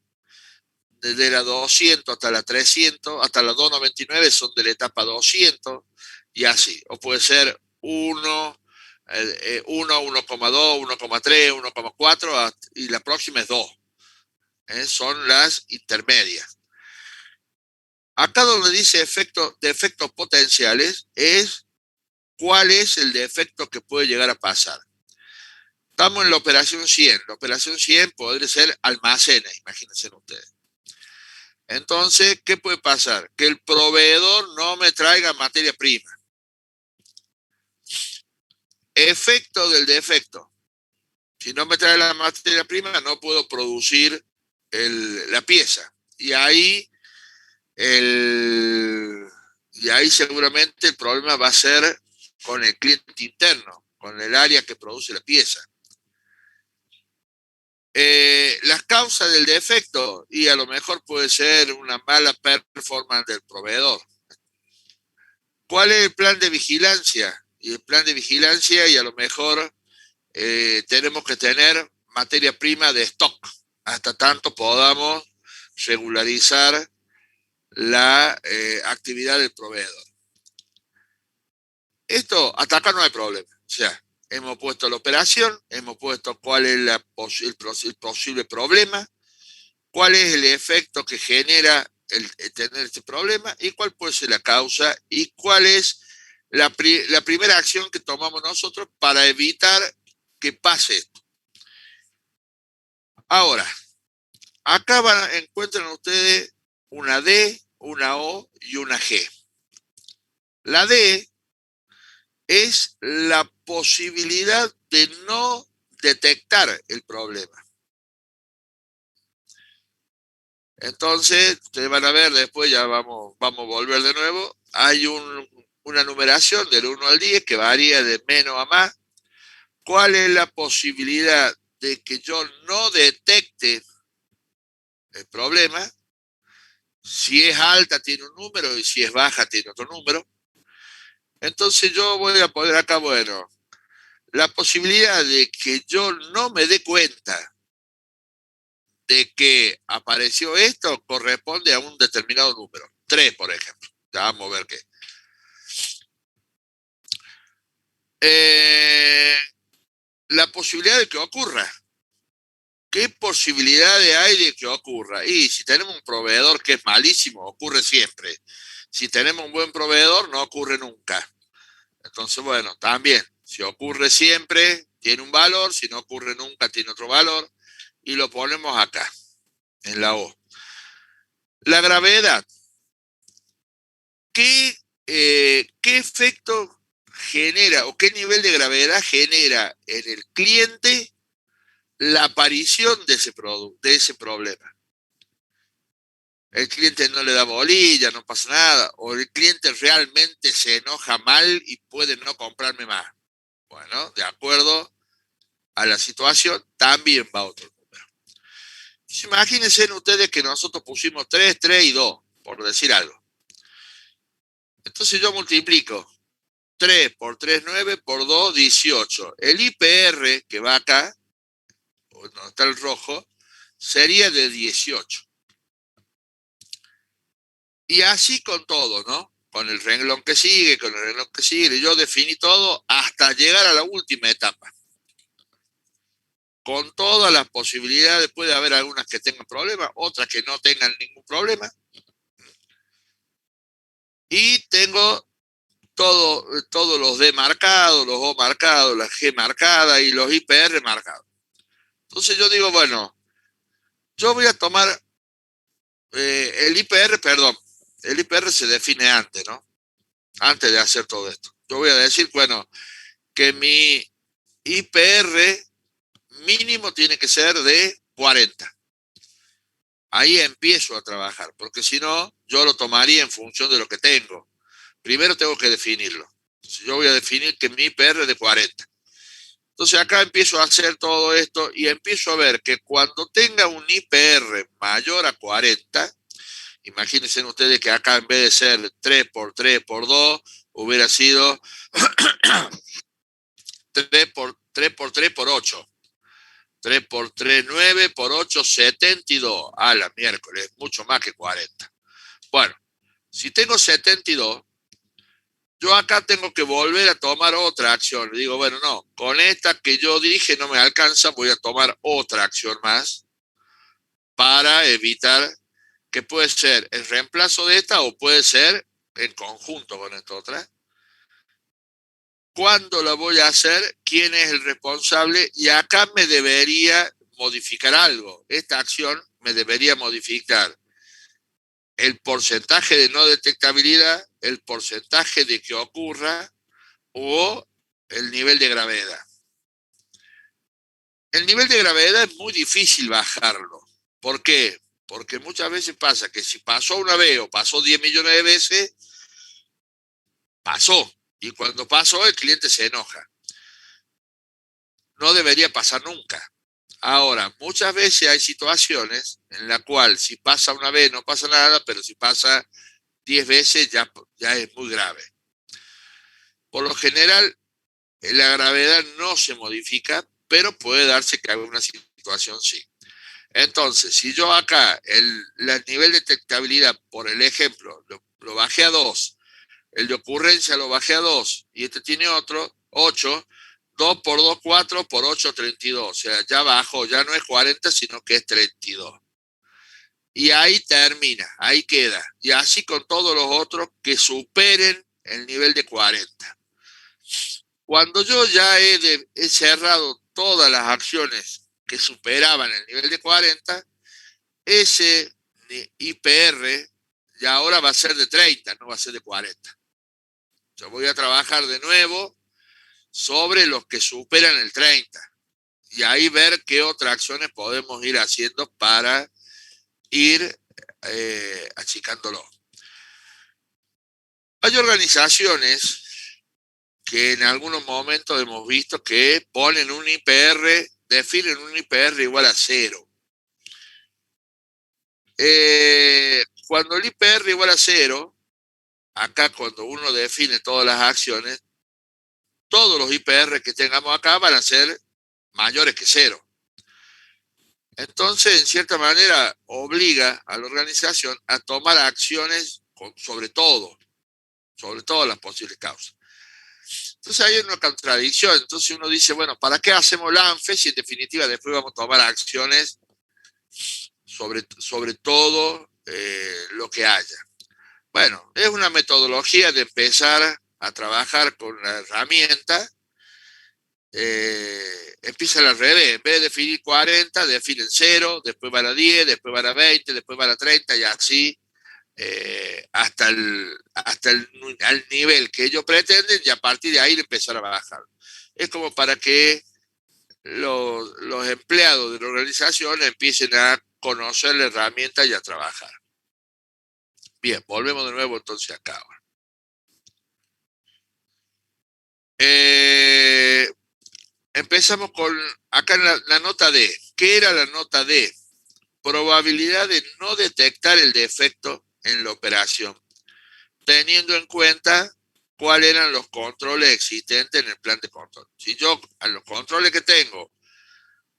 Desde la 200 hasta la 300, hasta la 299 son de la etapa 200 y así. O puede ser 1, 1,2, 1,3, 1,4 y la próxima es 2. Son las intermedias. Acá donde dice defectos potenciales es cuál es el defecto que puede llegar a pasar. Estamos en la operación 100. La operación 100 podría ser almacenes, imagínense ustedes. Entonces, ¿qué puede pasar? Que el proveedor no me traiga materia prima. Efecto del defecto. Si no me trae la materia prima, no puedo producir la pieza. Y ahí seguramente el problema va a ser con el cliente interno, con el área que produce la pieza. Las causas del defecto, y a lo mejor puede ser una mala performance del proveedor. ¿Cuál es el plan de vigilancia? Y el plan de vigilancia, y a lo mejor tenemos que tener materia prima de stock, hasta tanto podamos regularizar la actividad del proveedor. Esto, hasta acá no hay problema. O sea, hemos puesto la operación, hemos puesto cuál es el posible problema, cuál es el efecto que genera el tener este problema y cuál puede ser la causa y cuál es la primera acción que tomamos nosotros para evitar que pase esto. Ahora, acá encuentran ustedes una D, una O y una G. La D es la posibilidad de no detectar el problema. Entonces, ustedes van a ver después, ya vamos a volver de nuevo, hay una numeración del 1 al 10 que varía de menos a más. ¿Cuál es la posibilidad de que yo no detecte el problema? Si es alta tiene un número y si es baja tiene otro número. Entonces yo voy a poner acá, bueno, la posibilidad de que yo no me dé cuenta de que apareció esto corresponde a un determinado número. 3, por ejemplo. Ya vamos a ver qué. La posibilidad de que ocurra. ¿Qué posibilidades hay de que ocurra? Y si tenemos un proveedor que es malísimo, ocurre siempre. Si tenemos un buen proveedor, no ocurre nunca. Entonces, bueno, también, si ocurre siempre, tiene un valor, si no ocurre nunca, tiene otro valor, y lo ponemos acá, en la O. La gravedad. ¿Qué efecto genera o qué nivel de gravedad genera en el cliente la aparición de ese problema? El cliente no le da bolilla, no pasa nada, o el cliente realmente se enoja mal y puede no comprarme más. Bueno, de acuerdo a la situación, también va otro número. Imagínense ustedes que nosotros pusimos 3, 3 y 2, por decir algo. Entonces yo multiplico 3 por 3, 9, por 2, 18. El IPR que va acá, donde está el rojo, sería de 18. Y así con todo, ¿no? Con el renglón que sigue, con el renglón que sigue. Yo definí todo hasta llegar a la última etapa. Con todas las posibilidades, puede haber algunas que tengan problemas, otras que no tengan ningún problema. Y tengo todos los D marcados, los O marcados, la G marcada y los IPR marcados. Entonces yo digo, bueno, yo voy a tomar el IPR, perdón, el IPR se define antes, ¿no? Antes de hacer todo esto. Yo voy a decir, bueno, que mi IPR mínimo tiene que ser de 40. Ahí empiezo a trabajar, porque si no, yo lo tomaría en función de lo que tengo. Primero tengo que definirlo. Entonces, yo voy a definir que mi IPR es de 40. Entonces acá empiezo a hacer todo esto y empiezo a ver que cuando tenga un IPR mayor a 40, imagínense ustedes que acá en vez de ser 3 por 3 por 2, hubiera sido 3 por 3 por 3 por 8. 3 por 3, 9, por 8, 72. A la miércoles, mucho más que 40. Bueno, si tengo 72, yo acá tengo que volver a tomar otra acción. Le digo, bueno, no, con esta que yo dije no me alcanza, voy a tomar otra acción más para evitar que puede ser el reemplazo de esta o puede ser en conjunto con esta otra. ¿Cuándo la voy a hacer? ¿Quién es el responsable? Y acá me debería modificar algo. Esta acción me debería modificar el porcentaje de no detectabilidad, el porcentaje de que ocurra o el nivel de gravedad. El nivel de gravedad es muy difícil bajarlo. ¿Por qué? Porque muchas veces pasa que si pasó una vez o pasó 10 millones de veces, pasó. Y cuando pasó, el cliente se enoja. No debería pasar nunca. Ahora, muchas veces hay situaciones en las cuales si pasa una vez no pasa nada, pero si pasa 10 veces ya es muy grave. Por lo general, la gravedad no se modifica, pero puede darse que alguna situación sí. Entonces, si yo acá el nivel de detectabilidad, por el ejemplo, lo bajé a 2, el de ocurrencia lo bajé a 2, y este tiene otro, 8, 2 por 2, 4, por 8, 32. O sea, ya bajó, ya no es 40, sino que es 32. Y ahí termina, ahí queda. Y así con todos los otros que superen el nivel de 40. Cuando yo ya he cerrado todas las acciones que superaban el nivel de 40, ese IPR ya ahora va a ser de 30, no va a ser de 40. Yo voy a trabajar de nuevo sobre los que superan el 30 y ahí ver qué otras acciones podemos ir haciendo para ir achicándolo. Hay organizaciones que en algunos momentos hemos visto que ponen un IPR, definen un IPR igual a 0. Cuando el IPR igual a 0, acá cuando uno define todas las acciones, todos los IPR que tengamos acá van a ser mayores que 0. Entonces, en cierta manera, obliga a la organización a tomar acciones sobre todas las posibles causas. Entonces hay una contradicción. Entonces uno dice, bueno, ¿para qué hacemos la ANFE si en definitiva después vamos a tomar acciones sobre todo lo que haya? Bueno, es una metodología de empezar a trabajar con la herramienta empiezan al revés. En vez de definir 40, definen 0, después van a 10, después van a 20, después van a 30 y así hasta al nivel que ellos pretenden, y a partir de ahí empezar a bajar. Es como para que los empleados de la organización empiecen a conocer la herramienta y a trabajar. Bien, volvemos de nuevo entonces acá ahora. Empezamos con acá en la nota D. ¿Qué era la nota D? Probabilidad de no detectar el defecto en la operación, teniendo en cuenta cuáles eran los controles existentes en el plan de control. Si yo a los controles que tengo,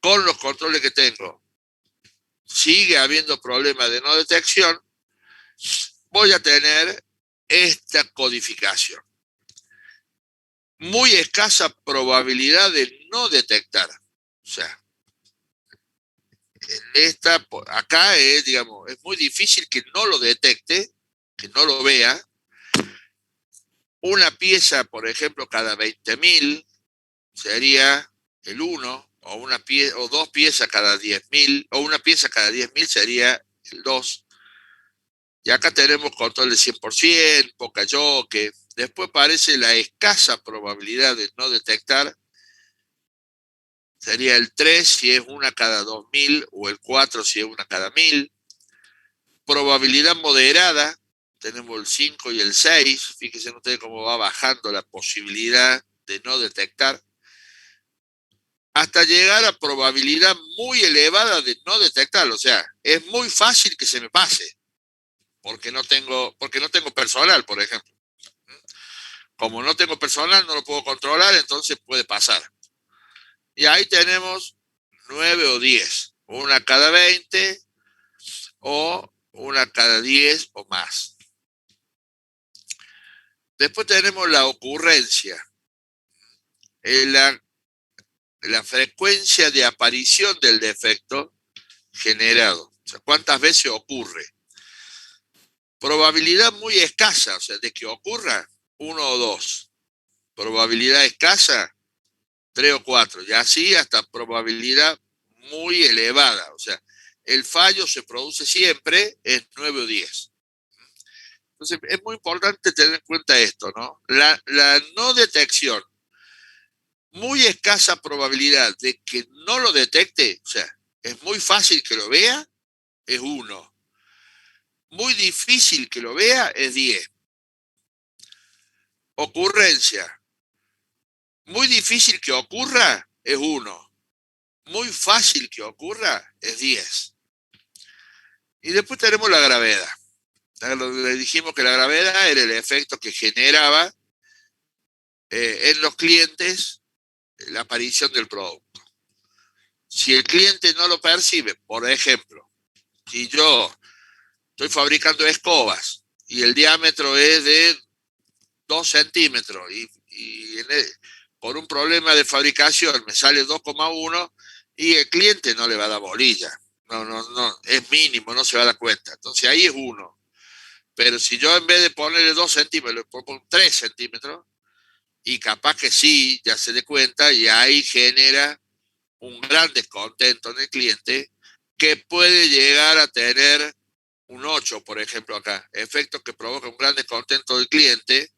con los controles que tengo, sigue habiendo problemas de no detección, voy a tener esta codificación. Muy escasa probabilidad de no detectar. O sea, acá es, digamos, es muy difícil que no lo detecte, que no lo vea. Una pieza, por ejemplo, cada 20.000 sería el 1, o dos piezas cada 10.000, o una pieza cada 10.000 sería el 2. Y acá tenemos control de 100%, poca yoke. Después aparece la escasa probabilidad de no detectar. Sería el 3 si es una cada 2.000, o el 4 si es una cada 1.000. Probabilidad moderada, tenemos el 5 y el 6. Fíjense ustedes cómo va bajando la posibilidad de no detectar, hasta llegar a probabilidad muy elevada de no detectar. O sea, es muy fácil que se me pase, porque no tengo personal, por ejemplo. Como no tengo personal, no lo puedo controlar, entonces puede pasar. Y ahí tenemos 9 o 10, una cada 20 o una cada 10 o más. Después tenemos la ocurrencia, la frecuencia de aparición del defecto generado. O sea, ¿cuántas veces ocurre? Probabilidad muy escasa, o sea, de que ocurra 1 o 2. Probabilidad escasa, 3 o 4. Y así hasta probabilidad muy elevada. O sea, el fallo se produce siempre en 9 o 10. Entonces, es muy importante tener en cuenta esto, ¿no? La no detección, muy escasa probabilidad de que no lo detecte, o sea, es muy fácil que lo vea, es 1. Muy difícil que lo vea, es 10. Ocurrencia, muy difícil que ocurra, es 1. Muy fácil que ocurra, es 10. Y después tenemos la gravedad. Le dijimos que la gravedad era el efecto que generaba en los clientes la aparición del producto. Si el cliente no lo percibe, por ejemplo, si yo estoy fabricando escobas y el diámetro es de 2 centímetros y por un problema de fabricación me sale 2,1 y el cliente no le va a dar bolilla. No, es mínimo, no se va a dar cuenta. Entonces ahí es 1. Pero si yo en vez de ponerle 2 centímetros, le pongo 3 centímetros, y capaz que sí, ya se dé cuenta, y ahí genera un gran descontento en el cliente que puede llegar a tener un 8, por ejemplo, acá. Efecto que provoca un gran descontento del cliente,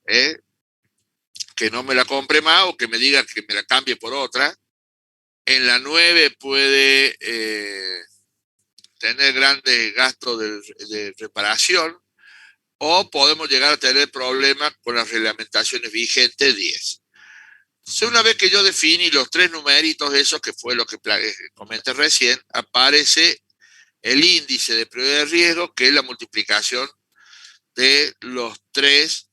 que no me la compre más o que me diga que me la cambie por otra. En la 9 puede tener grandes gastos de reparación, o podemos llegar a tener problemas con las reglamentaciones vigentes 10. Entonces, una vez que yo definí los 3 numeritos, esos que fue lo que comenté recién, aparece el índice de prioridad de riesgo, que es la multiplicación de los tres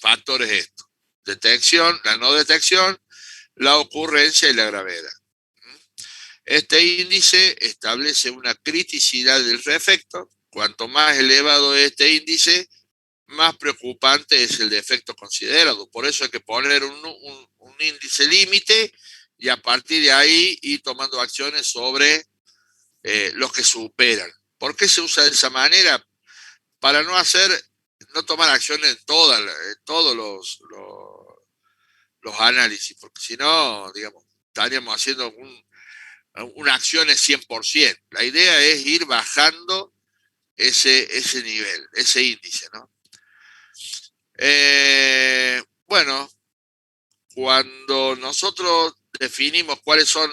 factores estos: detección, la no detección, la ocurrencia y la gravedad. Este índice establece una criticidad del defecto. Cuanto más elevado es este índice, más preocupante es el defecto considerado. Por eso hay que poner un índice límite y a partir de ahí ir tomando acciones sobre los que superan. ¿Por qué se usa de esa manera? Para no no tomar acción en todos los análisis, porque si no, digamos, estaríamos haciendo una acción es 100%. La idea es ir bajando ese nivel, ese índice, ¿no? Bueno, cuando nosotros definimos cuáles son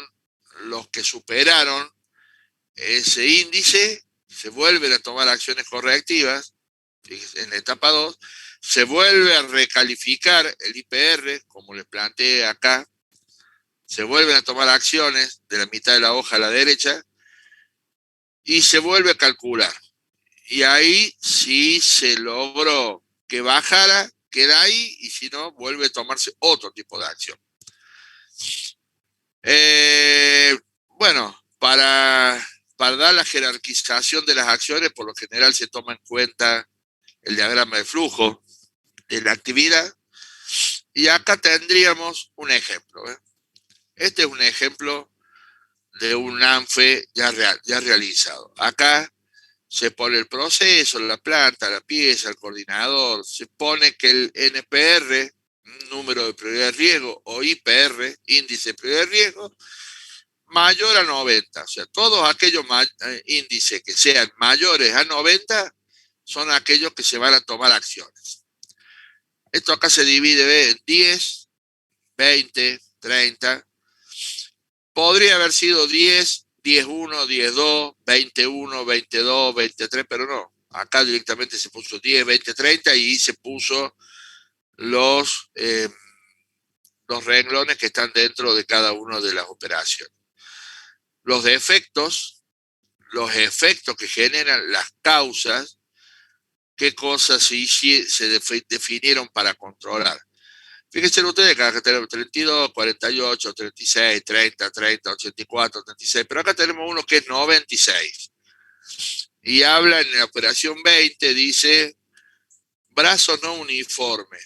los que superaron ese índice, se vuelven a tomar acciones correctivas, en la etapa 2, se vuelve a recalificar el IPR, como les planteé acá, se vuelven a tomar acciones de la mitad de la hoja a la derecha, y se vuelve a calcular. Y ahí sí se logró que bajara, queda ahí, y si no, vuelve a tomarse otro tipo de acción. Bueno, para dar la jerarquización de las acciones, por lo general se toma en cuenta el diagrama de flujo de la actividad, y acá tendríamos un ejemplo. Este es un ejemplo de un ANFE ya realizado. Acá se pone el proceso, la planta, la pieza, el coordinador, se pone que el NPR, número de prioridad de riesgo, o IPR, índice de prioridad de riesgo, mayor a 90. O sea, todos aquellos índices que sean mayores a 90 son aquellos que se van a tomar acciones. Esto acá se divide en 10, 20, 30. Podría haber sido 10, 10.1, 10.2, 21, 22, 23, pero no. Acá directamente se puso 10, 20, 30 y se puso los renglones que están dentro de cada una de las operaciones. Los efectos que generan las causas, qué cosas se definieron para controlar. Fíjense ustedes que acá tenemos 32, 48, 36, 30, 30, 84, 36, pero acá tenemos uno que es 96. Y habla en la operación 20, dice brazo no uniforme.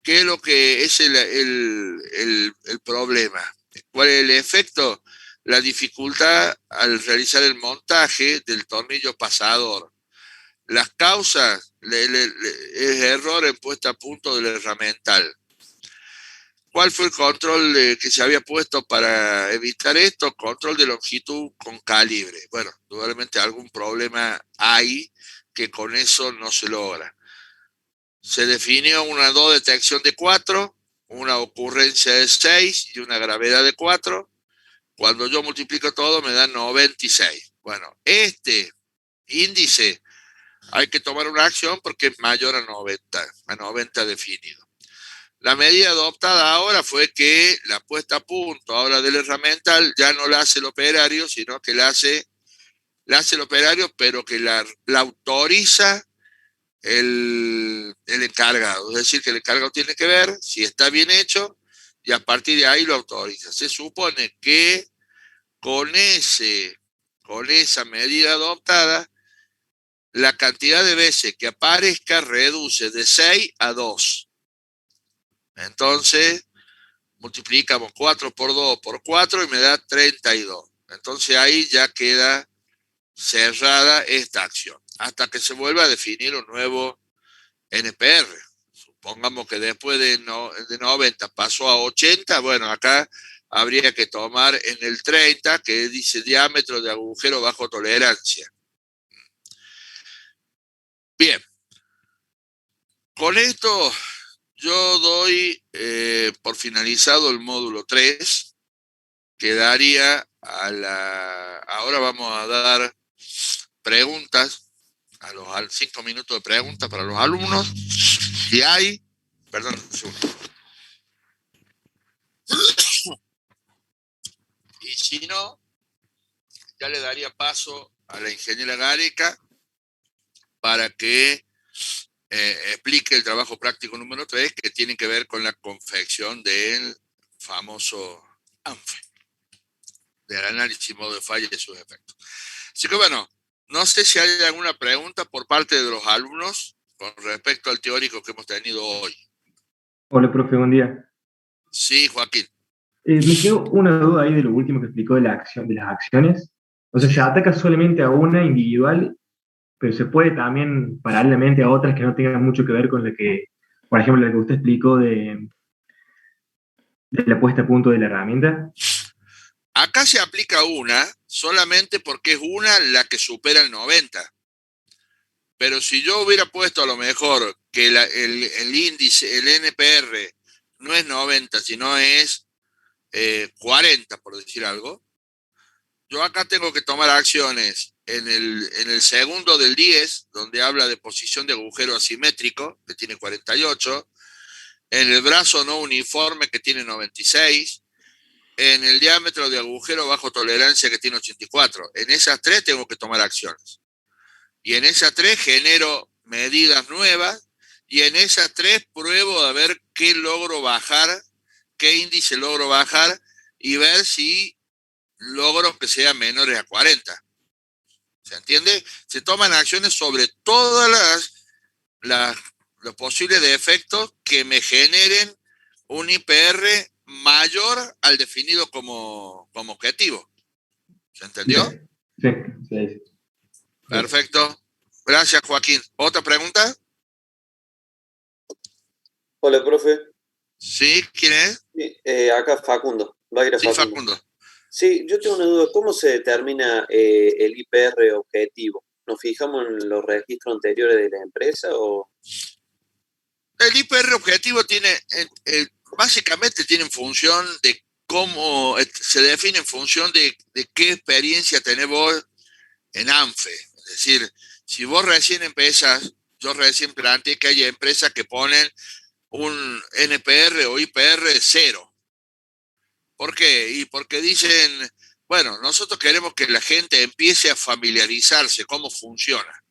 ¿Qué es lo que es el problema? ¿Cuál es el efecto? La dificultad al realizar el montaje del tornillo pasador. Las causas es error en puesta a punto del herramental. ¿Cuál fue el control que se había puesto para evitar esto? Control de longitud con calibre. Bueno, probablemente algún problema hay que con eso no se logra. Se definió una detección de 4, una ocurrencia de 6 y una gravedad de 4. Cuando yo multiplico todo me da 96. Bueno, este índice hay que tomar una acción porque es mayor a 90 definido. La medida adoptada ahora fue que la puesta a punto ahora del herramental ya no la hace el operario, sino que la hace el operario, pero que la autoriza el encargado. Es decir, que el encargado tiene que ver si está bien hecho y a partir de ahí lo autoriza. Se supone que con esa medida adoptada, la cantidad de veces que aparezca reduce de 6 a 2. Entonces, multiplicamos 4 por 2 por 4 y me da 32. Entonces ahí ya queda cerrada esta acción, hasta que se vuelva a definir un nuevo NPR. Supongamos que después de 90 pasó a 80, bueno, acá habría que tomar en el 30, que dice diámetro de agujero bajo tolerancia. Bien, con esto yo doy por finalizado el módulo 3. Quedaría ahora vamos a dar preguntas, a los 5 minutos de preguntas para los alumnos. Si hay, perdón, un segundo. Y si no, ya le daría paso a la ingeniera Gareca para que explique el trabajo práctico número 3, que tiene que ver con la confección del famoso ANFE, del análisis modo de falla y sus efectos. Así que bueno, no sé si hay alguna pregunta por parte de los alumnos con respecto al teórico que hemos tenido hoy. Hola, profe, buen día. Sí, Joaquín. Me quedó una duda ahí de lo último que explicó de las acciones. O sea, ¿se ataca solamente a una individual pero se puede también paralelamente a otras que no tengan mucho que ver con lo que, por ejemplo, lo que usted explicó de la puesta a punto de la herramienta. Acá se aplica una solamente porque es una la que supera el 90. Pero si yo hubiera puesto a lo mejor que el índice, el NPR, no es 90, sino es 40, por decir algo, yo acá tengo que tomar acciones en el segundo del 10, donde habla de posición de agujero asimétrico, que tiene 48, en el brazo no uniforme, que tiene 96, en el diámetro de agujero bajo tolerancia, que tiene 84. En esas tres tengo que tomar acciones. Y en esas tres genero medidas nuevas, y en esas tres pruebo a ver qué logro bajar, qué índice logro bajar, y ver si logro que sean menores a 40. ¿Se entiende? Se toman acciones sobre todas los posibles defectos que me generen un IPR mayor al definido como objetivo. ¿Se entendió? Sí, sí, sí. Perfecto. Gracias, Joaquín. ¿Otra pregunta? Hola, profe. Sí, ¿quién es? Sí, acá Facundo. Va a ir a Sí, Facundo. Facundo. Sí, yo tengo una duda. ¿Cómo se determina el IPR objetivo? ¿Nos fijamos en los registros anteriores de la empresa o...? El IPR objetivo básicamente tiene en función de cómo se define en función de qué experiencia tenés vos en ANFE. Es decir, si vos recién empezás, yo recién planteé que hay empresas que ponen un NPR o IPR 0. ¿Por qué? Y porque dicen, bueno, nosotros queremos que la gente empiece a familiarizarse cómo funciona.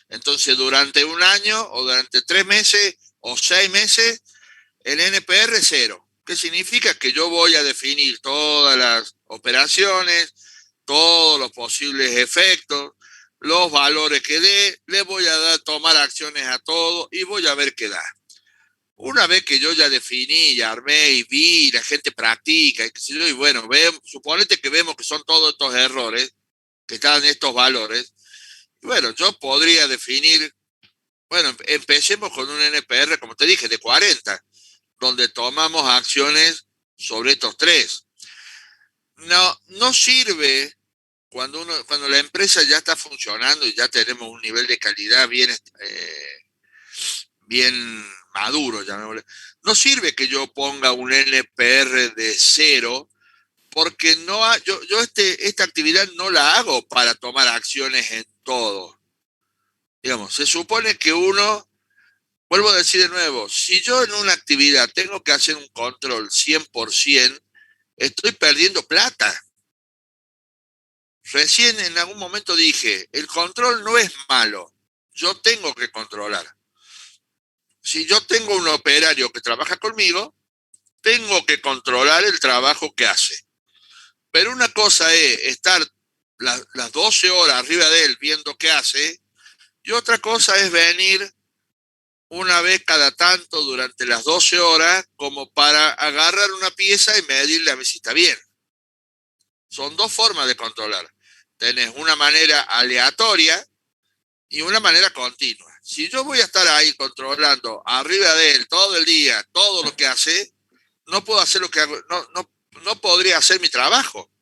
Entonces, durante un año o durante 3 meses o 6 meses, el NPR 0. ¿Qué significa? Que yo voy a definir todas las operaciones, todos los posibles efectos, los valores que dé, le voy a tomar acciones a todo y voy a ver qué da. Una vez que yo ya definí, ya armé y vi, y la gente practica, y bueno, suponete que vemos que son todos estos errores, que están en estos valores, y bueno, yo podría definir, bueno, empecemos con un NPR, como te dije, de 40, donde tomamos acciones sobre estos tres. No sirve cuando la empresa ya está funcionando y ya tenemos un nivel de calidad bien maduro, llamémosle. No sirve que yo ponga un NPR de 0, porque esta actividad no la hago para tomar acciones en todo. Digamos, se supone que vuelvo a decir de nuevo, si yo en una actividad tengo que hacer un control 100%, estoy perdiendo plata. Recién en algún momento dije, el control no es malo, yo tengo que controlar. Si yo tengo un operario que trabaja conmigo, tengo que controlar el trabajo que hace. Pero una cosa es estar las 12 horas arriba de él viendo qué hace, y otra cosa es venir una vez cada tanto durante las 12 horas como para agarrar una pieza y medirle a ver si está bien. Son dos formas de controlar. Tenés una manera aleatoria y una manera continua. Si yo voy a estar ahí controlando arriba de él todo el día, todo lo que hace, no puedo hacer lo que hago, no podría hacer mi trabajo.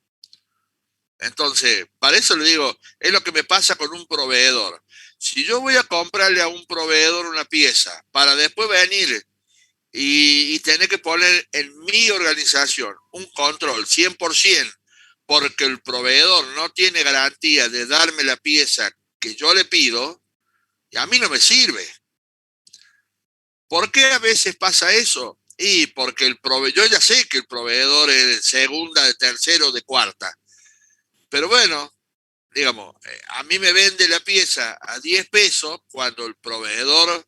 Entonces, para eso le digo, es lo que me pasa con un proveedor. Si yo voy a comprarle a un proveedor una pieza para después venir y tener que poner en mi organización un control 100%, porque el proveedor no tiene garantía de darme la pieza que yo le pido, y a mí no me sirve. ¿Por qué a veces pasa eso? Y porque yo ya sé que el proveedor es de segunda, de tercero, de cuarta. Pero bueno, digamos, a mí me vende la pieza a 10 pesos cuando el proveedor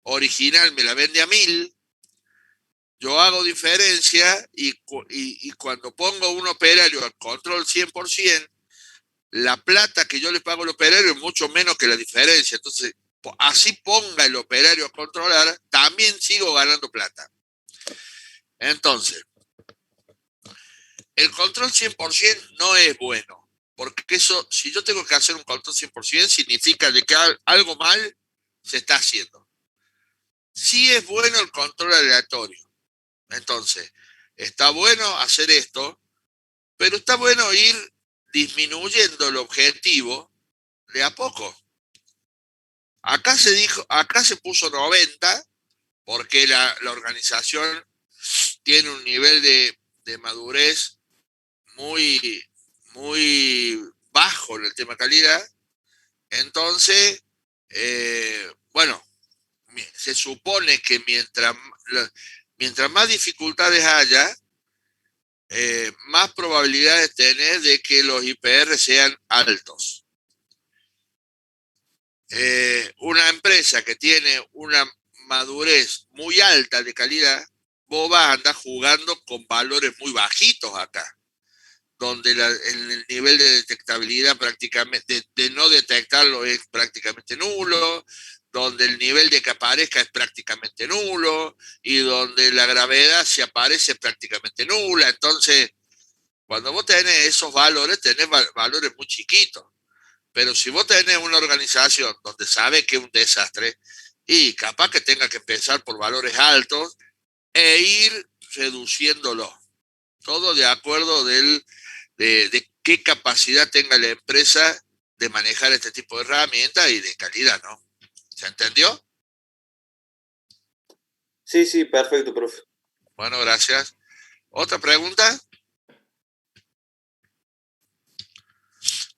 original me la vende a 1.000. Yo hago diferencia y cuando pongo un operario al control 100%, la plata que yo le pago al operario es mucho menos que la diferencia. Entonces, así ponga el operario a controlar, también sigo ganando plata. Entonces, el control 100% no es bueno, porque eso, si yo tengo que hacer un control 100%, significa de que algo mal se está haciendo. Sí es bueno el control aleatorio. Entonces, está bueno hacer esto, pero está bueno ir disminuyendo el objetivo de a poco. Acá se puso 90, porque la organización tiene un nivel de madurez muy, muy bajo en el tema calidad. Entonces, bueno, se supone que mientras más dificultades haya, más probabilidades tenés de que los IPR sean altos. Una empresa que tiene una madurez muy alta de calidad, vos vas a andar jugando con valores muy bajitos acá, donde el nivel de detectabilidad prácticamente, de no detectarlo es prácticamente nulo, donde el nivel de que aparezca es prácticamente nulo, y donde la gravedad si aparece es prácticamente nula. Entonces, cuando vos tenés esos valores, tenés valores muy chiquitos. Pero si vos tenés una organización donde sabes que es un desastre, y capaz que tenga que empezar por valores altos e ir reduciéndolo. Todo de acuerdo de qué capacidad tenga la empresa de manejar este tipo de herramientas y de calidad, ¿no? ¿Se entendió? Sí, sí, perfecto, profe. Bueno, gracias. ¿Otra pregunta?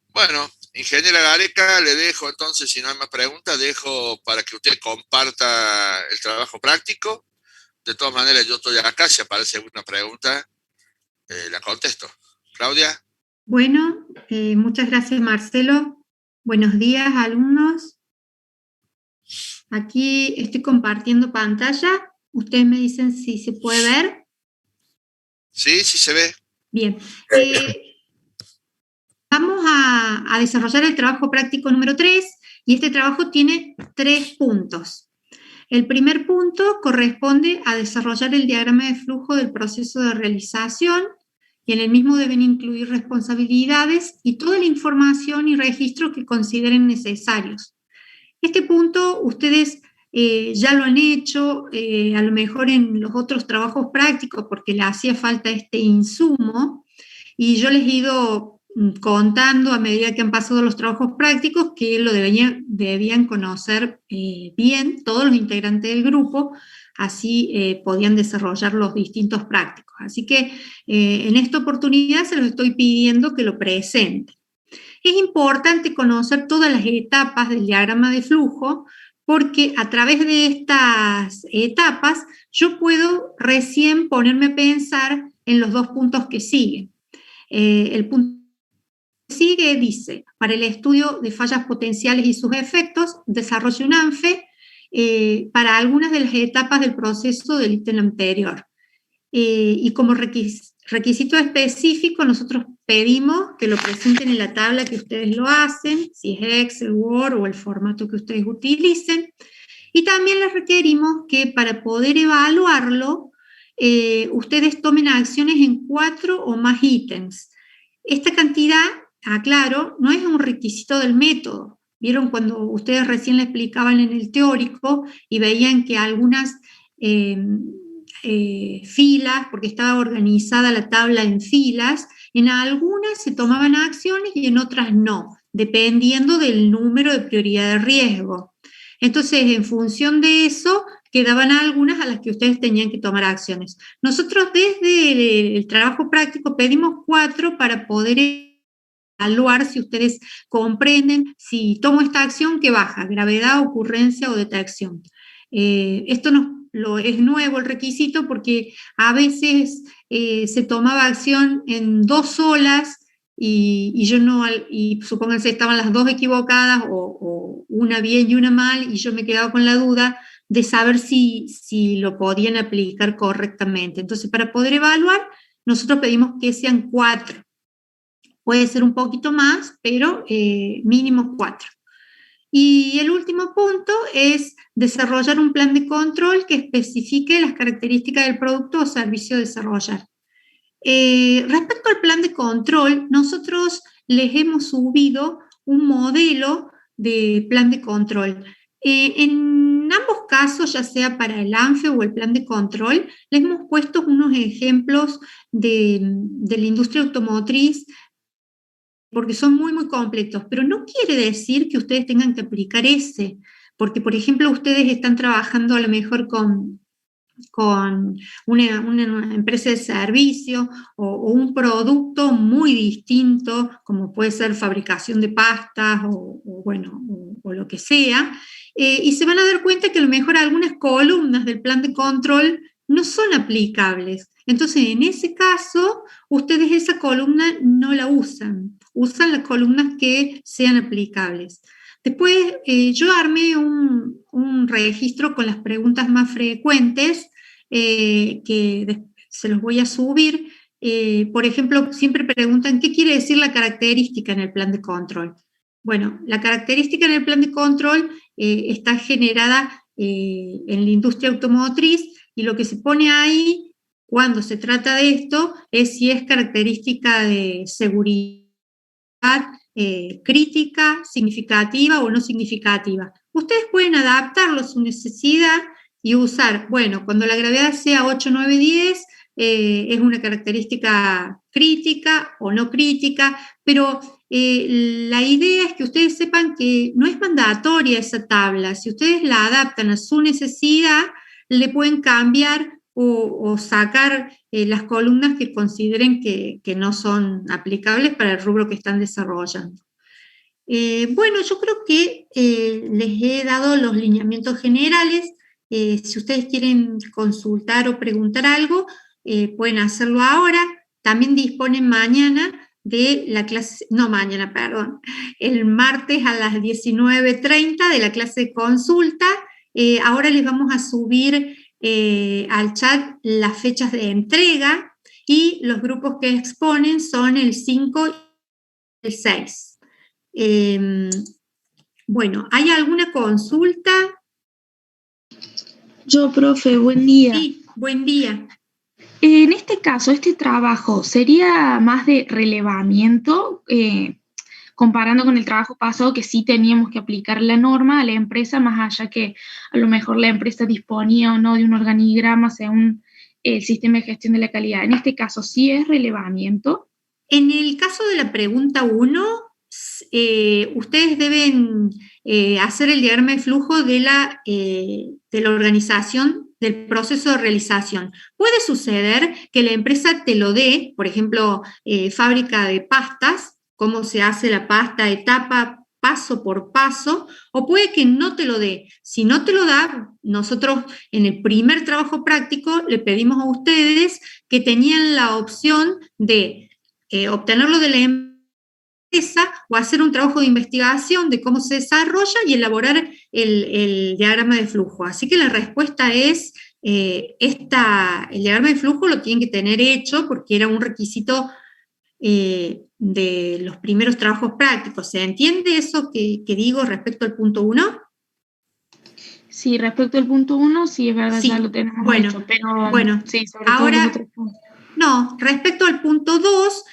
Bueno, ingeniera Gareca, le dejo entonces, si no hay más preguntas, dejo para que usted comparta el trabajo práctico. De todas maneras, yo estoy acá, si aparece alguna pregunta, la contesto. Claudia. Bueno, muchas gracias, Marcelo. Buenos días, alumnos. Aquí estoy compartiendo pantalla. Ustedes me dicen si se puede ver. Sí, sí se ve. Bien. Vamos a desarrollar el trabajo práctico número 3, y este trabajo tiene 3 puntos. El primer punto corresponde a desarrollar el diagrama de flujo del proceso de realización, y en el mismo deben incluir responsabilidades y toda la información y registros que consideren necesarios. Este punto ustedes ya lo han hecho, a lo mejor en los otros trabajos prácticos, porque le hacía falta este insumo, y yo les he ido contando a medida que han pasado los trabajos prácticos que lo debían conocer bien todos los integrantes del grupo, así podían desarrollar los distintos prácticos. Así que en esta oportunidad se los estoy pidiendo que lo presenten. Es importante conocer todas las etapas del diagrama de flujo, porque a través de estas etapas yo puedo recién ponerme a pensar en los 2 puntos que siguen. El punto que sigue dice: para el estudio de fallas potenciales y sus efectos, desarrolle un ANFE para algunas de las etapas del proceso del ítem anterior. Y como requisito específico, nosotros pedimos que lo presenten en la tabla que ustedes lo hacen, si es Excel, Word o el formato que ustedes utilicen. Y también les requerimos que para poder evaluarlo, ustedes tomen acciones en 4 o más ítems. Esta cantidad, aclaro, no es un requisito del método. ¿Vieron cuando ustedes recién le explicaban en el teórico y veían que algunas filas, porque estaba organizada la tabla en filas, en algunas se tomaban acciones y en otras no, dependiendo del número de prioridad de riesgo? Entonces, en función de eso, quedaban algunas a las que ustedes tenían que tomar acciones. Nosotros desde el trabajo práctico pedimos 4 para poder evaluar si ustedes comprenden si tomo esta acción, ¿qué baja? Gravedad, ocurrencia o detección. Esto es nuevo el requisito, porque a veces se tomaba acción en 2 solas y yo no, y supónganse estaban las 2 equivocadas o una bien y una mal, y yo me quedaba con la duda de saber si lo podían aplicar correctamente. Entonces, para poder evaluar, nosotros pedimos que sean 4. Puede ser un poquito más, pero mínimo 4. Y el último punto es desarrollar un plan de control que especifique las características del producto o servicio a desarrollar. Respecto al plan de control, nosotros les hemos subido un modelo de plan de control. En ambos casos, ya sea para el ANFE o el plan de control, les hemos puesto unos ejemplos de la industria automotriz porque son muy, muy completos, pero no quiere decir que ustedes tengan que aplicar ese, porque, por ejemplo, ustedes están trabajando a lo mejor con una empresa de servicio o un producto muy distinto, como puede ser fabricación de pastas o lo que sea, y se van a dar cuenta que a lo mejor algunas columnas del plan de control no son aplicables. Entonces, en ese caso, ustedes esa columna no la usan las columnas que sean aplicables. Después, yo armé un registro con las preguntas más frecuentes que se los voy a subir. Por ejemplo, siempre preguntan, ¿qué quiere decir la característica en el plan de control? Bueno, la característica en el plan de control está generada en la industria automotriz y lo que se pone ahí cuando se trata de esto es si es característica de seguridad crítica, significativa o no significativa. Ustedes pueden adaptarlo a su necesidad y usar, bueno, cuando la gravedad sea 8, 9, 10, es una característica crítica o no crítica, pero la idea es que ustedes sepan que no es mandatoria esa tabla. Si ustedes la adaptan a su necesidad, le pueden cambiar o sacar las columnas que consideren que no son aplicables para el rubro que están desarrollando. Bueno, yo creo que les he dado los lineamientos generales. Si ustedes quieren consultar o preguntar algo, pueden hacerlo ahora. También disponen mañana de la clase, no mañana, perdón, el martes a las 19:30 de la clase de consulta. Ahora les vamos a subir al chat las fechas de entrega y los grupos que exponen son el 5 y el 6. Bueno, ¿hay alguna consulta? Yo, profe, buen día. Sí, buen día. En este caso, este trabajo sería más de relevamiento, comparando con el trabajo pasado, que sí teníamos que aplicar la norma a la empresa, más allá que a lo mejor la empresa disponía o no de un organigrama según el sistema de gestión de la calidad. En este caso, ¿sí es relevamiento? En el caso de la pregunta 1, ustedes deben hacer el diagrama de flujo de la organización del proceso de realización. Puede suceder que la empresa te lo dé, por ejemplo, fábrica de pastas, cómo se hace la pasta, etapa, paso por paso, o puede que no te lo dé. Si no te lo da, nosotros en el primer trabajo práctico le pedimos a ustedes que tenían la opción de obtenerlo de la empresa o hacer un trabajo de investigación de cómo se desarrolla y elaborar el diagrama de flujo. Así que la respuesta es, el diagrama de flujo lo tienen que tener hecho porque era un requisito de los primeros trabajos prácticos. ¿Se entiende eso que digo respecto al punto 1? Sí, respecto al punto 1, sí, es verdad, Sí. Ya lo tenemos Bueno, hecho, pero bueno, sí, sobre ahora, todo los otros puntos. No, respecto al punto 2,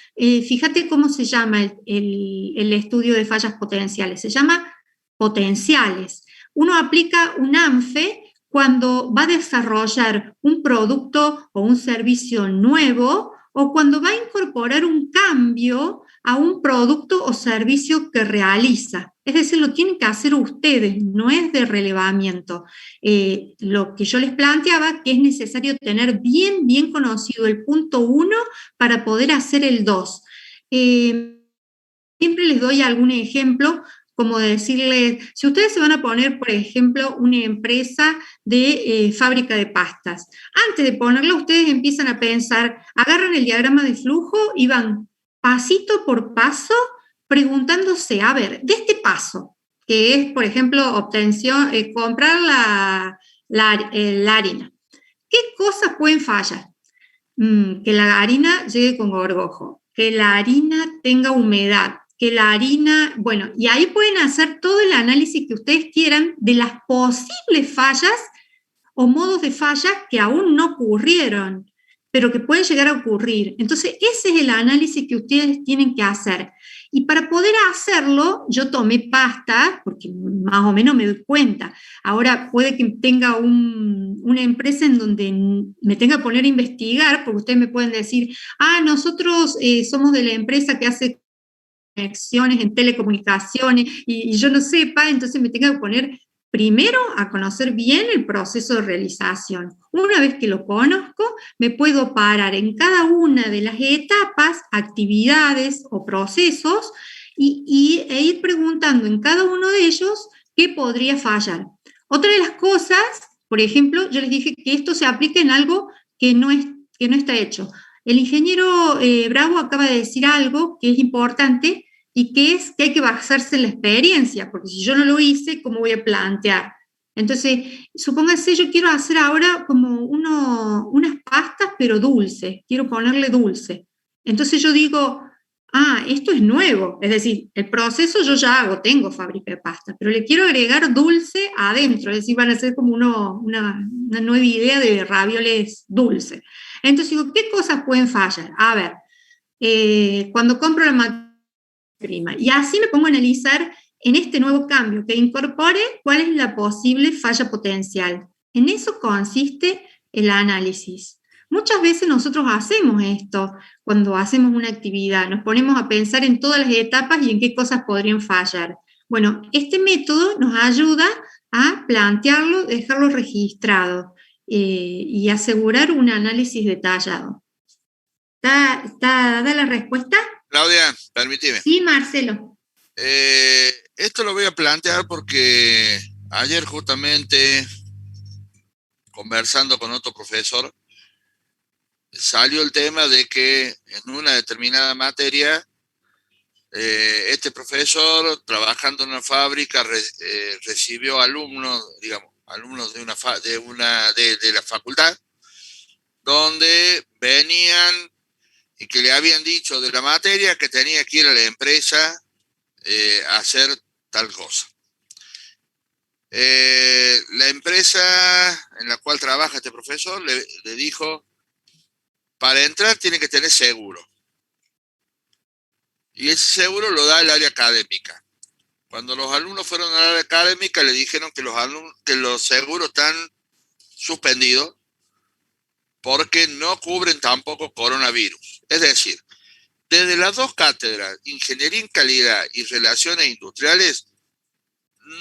fíjate cómo se llama el estudio de fallas potenciales. Se llama potenciales. Uno aplica un ANFE cuando va a desarrollar un producto o un servicio nuevo o cuando va a incorporar un cambio a un producto o servicio que realiza. Es decir, lo tienen que hacer ustedes, no es de relevamiento. Lo que yo les planteaba, que es necesario tener bien conocido el punto 1 para poder hacer el 2. Siempre les doy algún ejemplo, como decirles, si ustedes se van a poner, por ejemplo, una empresa de fábrica de pastas, antes de ponerlo, ustedes empiezan a pensar, agarran el diagrama de flujo y van pasito por paso preguntándose, a ver, de este paso, que es, por ejemplo, obtención, comprar la harina, ¿qué cosas pueden fallar? Que la harina llegue con gorgojo, que la harina tenga humedad, que la harina, bueno, y ahí pueden hacer todo el análisis que ustedes quieran de las posibles fallas o modos de falla que aún no ocurrieron. pero que puede llegar a ocurrir. Entonces, ese es el análisis que ustedes tienen que hacer. Y para poder hacerlo, yo tomé pasta, porque más o menos me doy cuenta. Ahora puede que tenga una empresa en donde me tenga que poner a investigar, porque ustedes me pueden decir, nosotros somos de la empresa que hace conexiones en telecomunicaciones, y yo no sepa, entonces me tenga que poner primero a conocer bien el proceso de realización. Una vez que lo conozco, me puedo parar en cada una de las etapas, actividades o procesos e ir preguntando en cada uno de ellos qué podría fallar. Otra de las cosas, por ejemplo, yo les dije que esto se aplica en algo que no está hecho. El ingeniero Bravo acaba de decir algo que es importante, y que es que hay que basarse en la experiencia, porque si yo no lo hice, ¿cómo voy a plantear? Entonces, supóngase, yo quiero hacer ahora como unas pastas, pero dulces, quiero ponerle dulce. Entonces yo digo, esto es nuevo, es decir, el proceso yo ya tengo fábrica de pasta, pero le quiero agregar dulce adentro, es decir, van a ser como una nueva idea de ravioles dulces. Entonces digo, ¿qué cosas pueden fallar? A ver, cuando compro la materia prima. Y así me pongo a analizar en este nuevo cambio que incorpore cuál es la posible falla potencial. En eso consiste el análisis. Muchas veces nosotros hacemos esto cuando hacemos una actividad, nos ponemos a pensar en todas las etapas y en qué cosas podrían fallar. Bueno, este método nos ayuda a plantearlo, dejarlo registrado y asegurar un análisis detallado. ¿Está dada la respuesta? Claudia, permíteme. Sí, Marcelo. Esto lo voy a plantear porque ayer justamente, conversando con otro profesor, salió el tema de que en una determinada materia, este profesor, trabajando en una fábrica, recibió alumnos, digamos, alumnos de la facultad, donde venían y que le habían dicho de la materia que tenía que ir a la empresa a hacer tal cosa. La empresa en la cual trabaja este profesor le dijo, para entrar tiene que tener seguro. Y ese seguro lo da el área académica. Cuando los alumnos fueron al área académica, le dijeron que los seguros están suspendidos porque no cubren tampoco coronavirus. Es decir, desde las dos cátedras, Ingeniería en Calidad y Relaciones Industriales,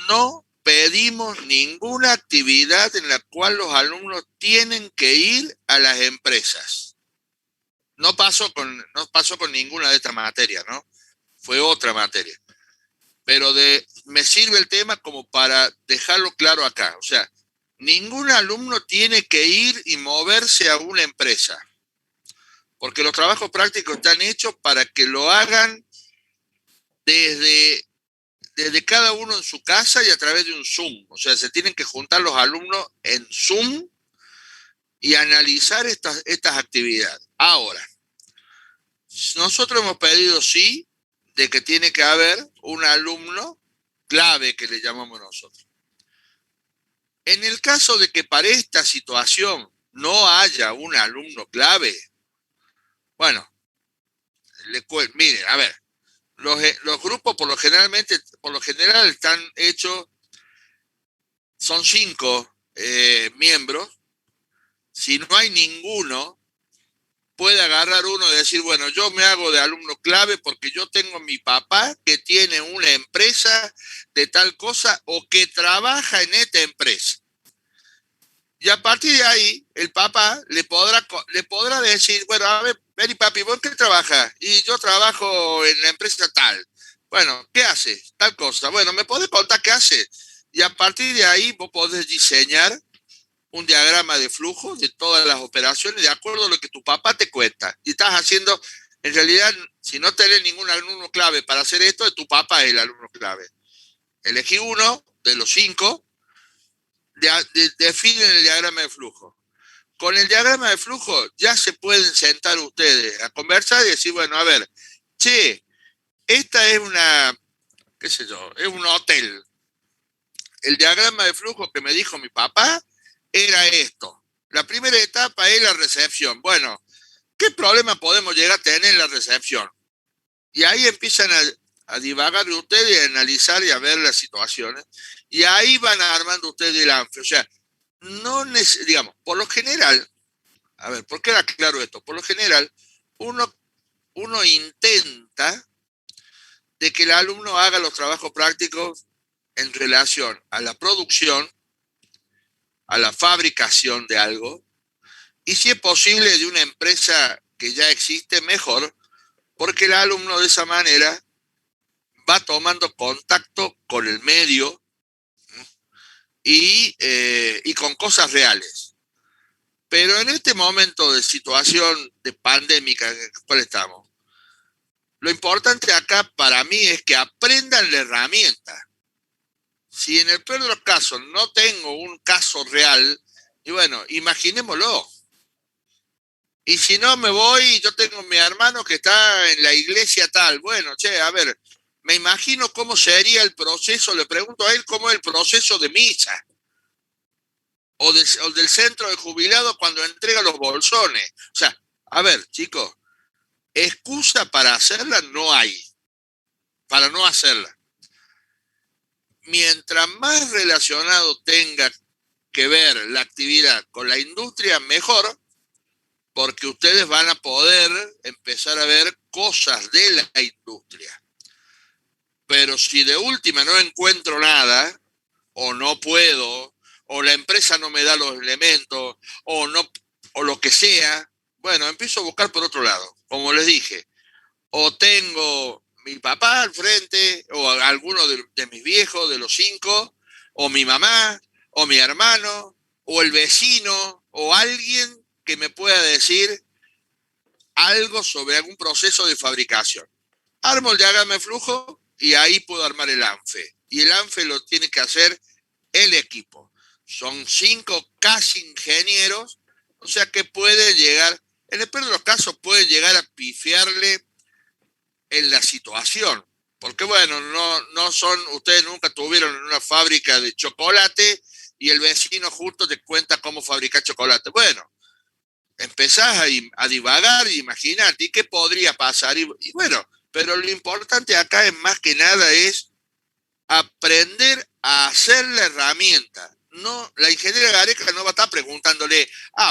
no pedimos ninguna actividad en la cual los alumnos tienen que ir a las empresas. No pasó con ninguna de estas materias, ¿no? Fue otra materia. Pero me sirve el tema como para dejarlo claro acá. O sea, ningún alumno tiene que ir y moverse a una empresa, porque los trabajos prácticos están hechos para que lo hagan desde cada uno en su casa y a través de un Zoom. O sea, se tienen que juntar los alumnos en Zoom y analizar estas actividades. Ahora, nosotros hemos pedido, sí, de que tiene que haber un alumno clave, que le llamamos nosotros. En el caso de que para esta situación no haya un alumno clave, bueno, miren, a ver, los grupos por lo general están hechos, son 5 miembros. Si no hay ninguno, puede agarrar uno y decir, bueno, yo me hago de alumno clave porque yo tengo a mi papá que tiene una empresa de tal cosa o que trabaja en esta empresa. Y a partir de ahí, el papá le podrá decir, bueno, a ver, vení papi, ¿vos qué trabajas? Y yo trabajo en la empresa tal. Bueno, ¿qué haces? Tal cosa. Bueno, ¿me podés contar qué haces? Y a partir de ahí vos podés diseñar un diagrama de flujo de todas las operaciones de acuerdo a lo que tu papá te cuenta. Y estás haciendo, en realidad, si no tenés ningún alumno clave para hacer esto, tu papá es el alumno clave. Elegí uno de los 5, definen el diagrama de flujo. Con el diagrama de flujo ya se pueden sentar ustedes a conversar y decir, bueno, a ver, che, esta es es un hotel. El diagrama de flujo que me dijo mi papá era esto. La primera etapa es la recepción. Bueno, ¿qué problema podemos llegar a tener en la recepción? Y ahí empiezan a divagar ustedes y a analizar y a ver las situaciones. Y ahí van armando ustedes el ANFE. O sea, no digamos, por lo general, a ver, ¿por qué era claro esto? Por lo general, uno intenta de que el alumno haga los trabajos prácticos en relación a la producción, a la fabricación de algo, y si es posible de una empresa que ya existe, mejor, porque el alumno de esa manera va tomando contacto con el medio y con cosas reales. Pero en este momento de situación de pandémica en la cual estamos, lo importante acá para mí es que aprendan la herramienta. Si en el peor de los casos no tengo un caso real, y bueno, imaginémoslo. Y si no me voy, yo tengo mi hermano que está en la iglesia tal. Bueno, che, a ver, me imagino cómo sería el proceso, le pregunto a él cómo es el proceso de misa. O del centro de jubilados cuando entrega los bolsones. O sea, a ver, chicos, excusa para hacerla no hay. Para no hacerla. Mientras más relacionado tenga que ver la actividad con la industria, mejor, porque ustedes van a poder empezar a ver cosas de la industria. Pero si de última no encuentro nada, o no puedo, o la empresa no me da los elementos, o lo que sea, bueno, empiezo a buscar por otro lado. Como les dije, o tengo mi papá al frente, o alguno de mis viejos, de los 5, o mi mamá, o mi hermano, o el vecino, o alguien que me pueda decir algo sobre algún proceso de fabricación. Armo el diagrama de flujo y ahí puedo armar el ANFE. Y el ANFE lo tiene que hacer el equipo. Son 5 casi ingenieros, o sea que pueden llegar, en el peor de los casos, pueden llegar a pifiarle en la situación. Porque bueno, no son, ustedes nunca tuvieron una fábrica de chocolate y el vecino justo te cuenta cómo fabricar chocolate. Bueno, empezás a divagar y imaginarte, ¿y qué podría pasar? Y bueno, pero lo importante acá es más que nada es aprender a hacer la herramienta. No, la ingeniera Gareca no va a estar preguntándole,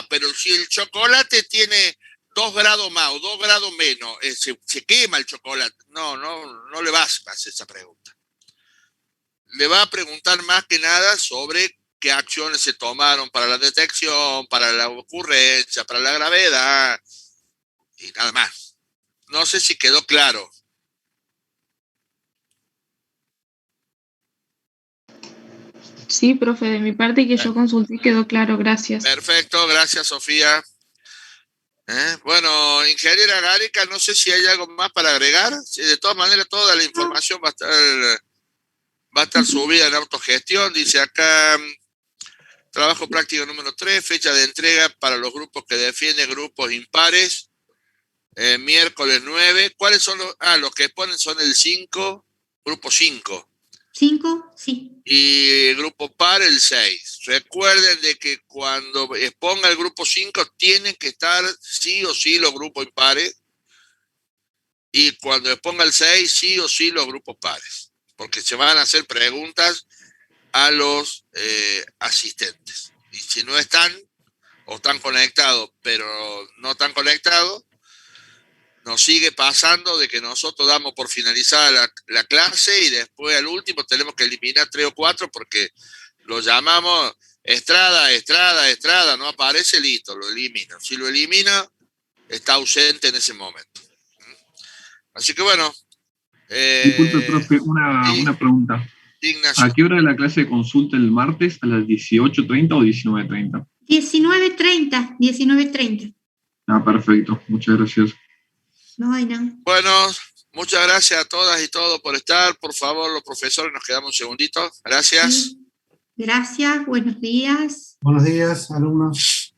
pero si el chocolate tiene 2 grados más o 2 grados menos, se quema el chocolate. No le vas a hacer esa pregunta. Le va a preguntar más que nada sobre qué acciones se tomaron para la detección, para la ocurrencia, para la gravedad, y nada más. No sé si quedó claro. Sí, profe, de mi parte que yo consulté quedó claro, gracias. Perfecto, gracias Sofía. Bueno, ingeniera Gareca, no sé si hay algo más para agregar. De todas maneras, toda la información va a estar subida en autogestión. Dice acá, trabajo práctico número 3, fecha de entrega para los grupos que defienden grupos impares. Miércoles 9. ¿Cuáles son los que ponen? Son el 5, grupo 5. 5, sí. Y el grupo par el 6. Recuerden de que cuando exponga el grupo 5 tienen que estar sí o sí los grupos impares. Y cuando exponga el 6, sí o sí los grupos pares. Porque se van a hacer preguntas a los asistentes. Y si no están, o están conectados, pero no están conectados, nos sigue pasando de que nosotros damos por finalizada la clase y después al último tenemos que eliminar 3 o 4 porque lo llamamos Estrada, no aparece, listo, lo elimino. Si lo elimina, está ausente en ese momento. Así que bueno. Disculpe, profe, una pregunta. Ignacio. ¿A qué hora de la clase de consulta el martes? ¿A las 18:30 o 19:30? 19:30. Perfecto. Muchas gracias. No hay nada. Bueno, muchas gracias a todas y todos por estar. Por favor, los profesores, nos quedamos un segundito. Gracias. Sí. Gracias, buenos días. Buenos días, alumnos.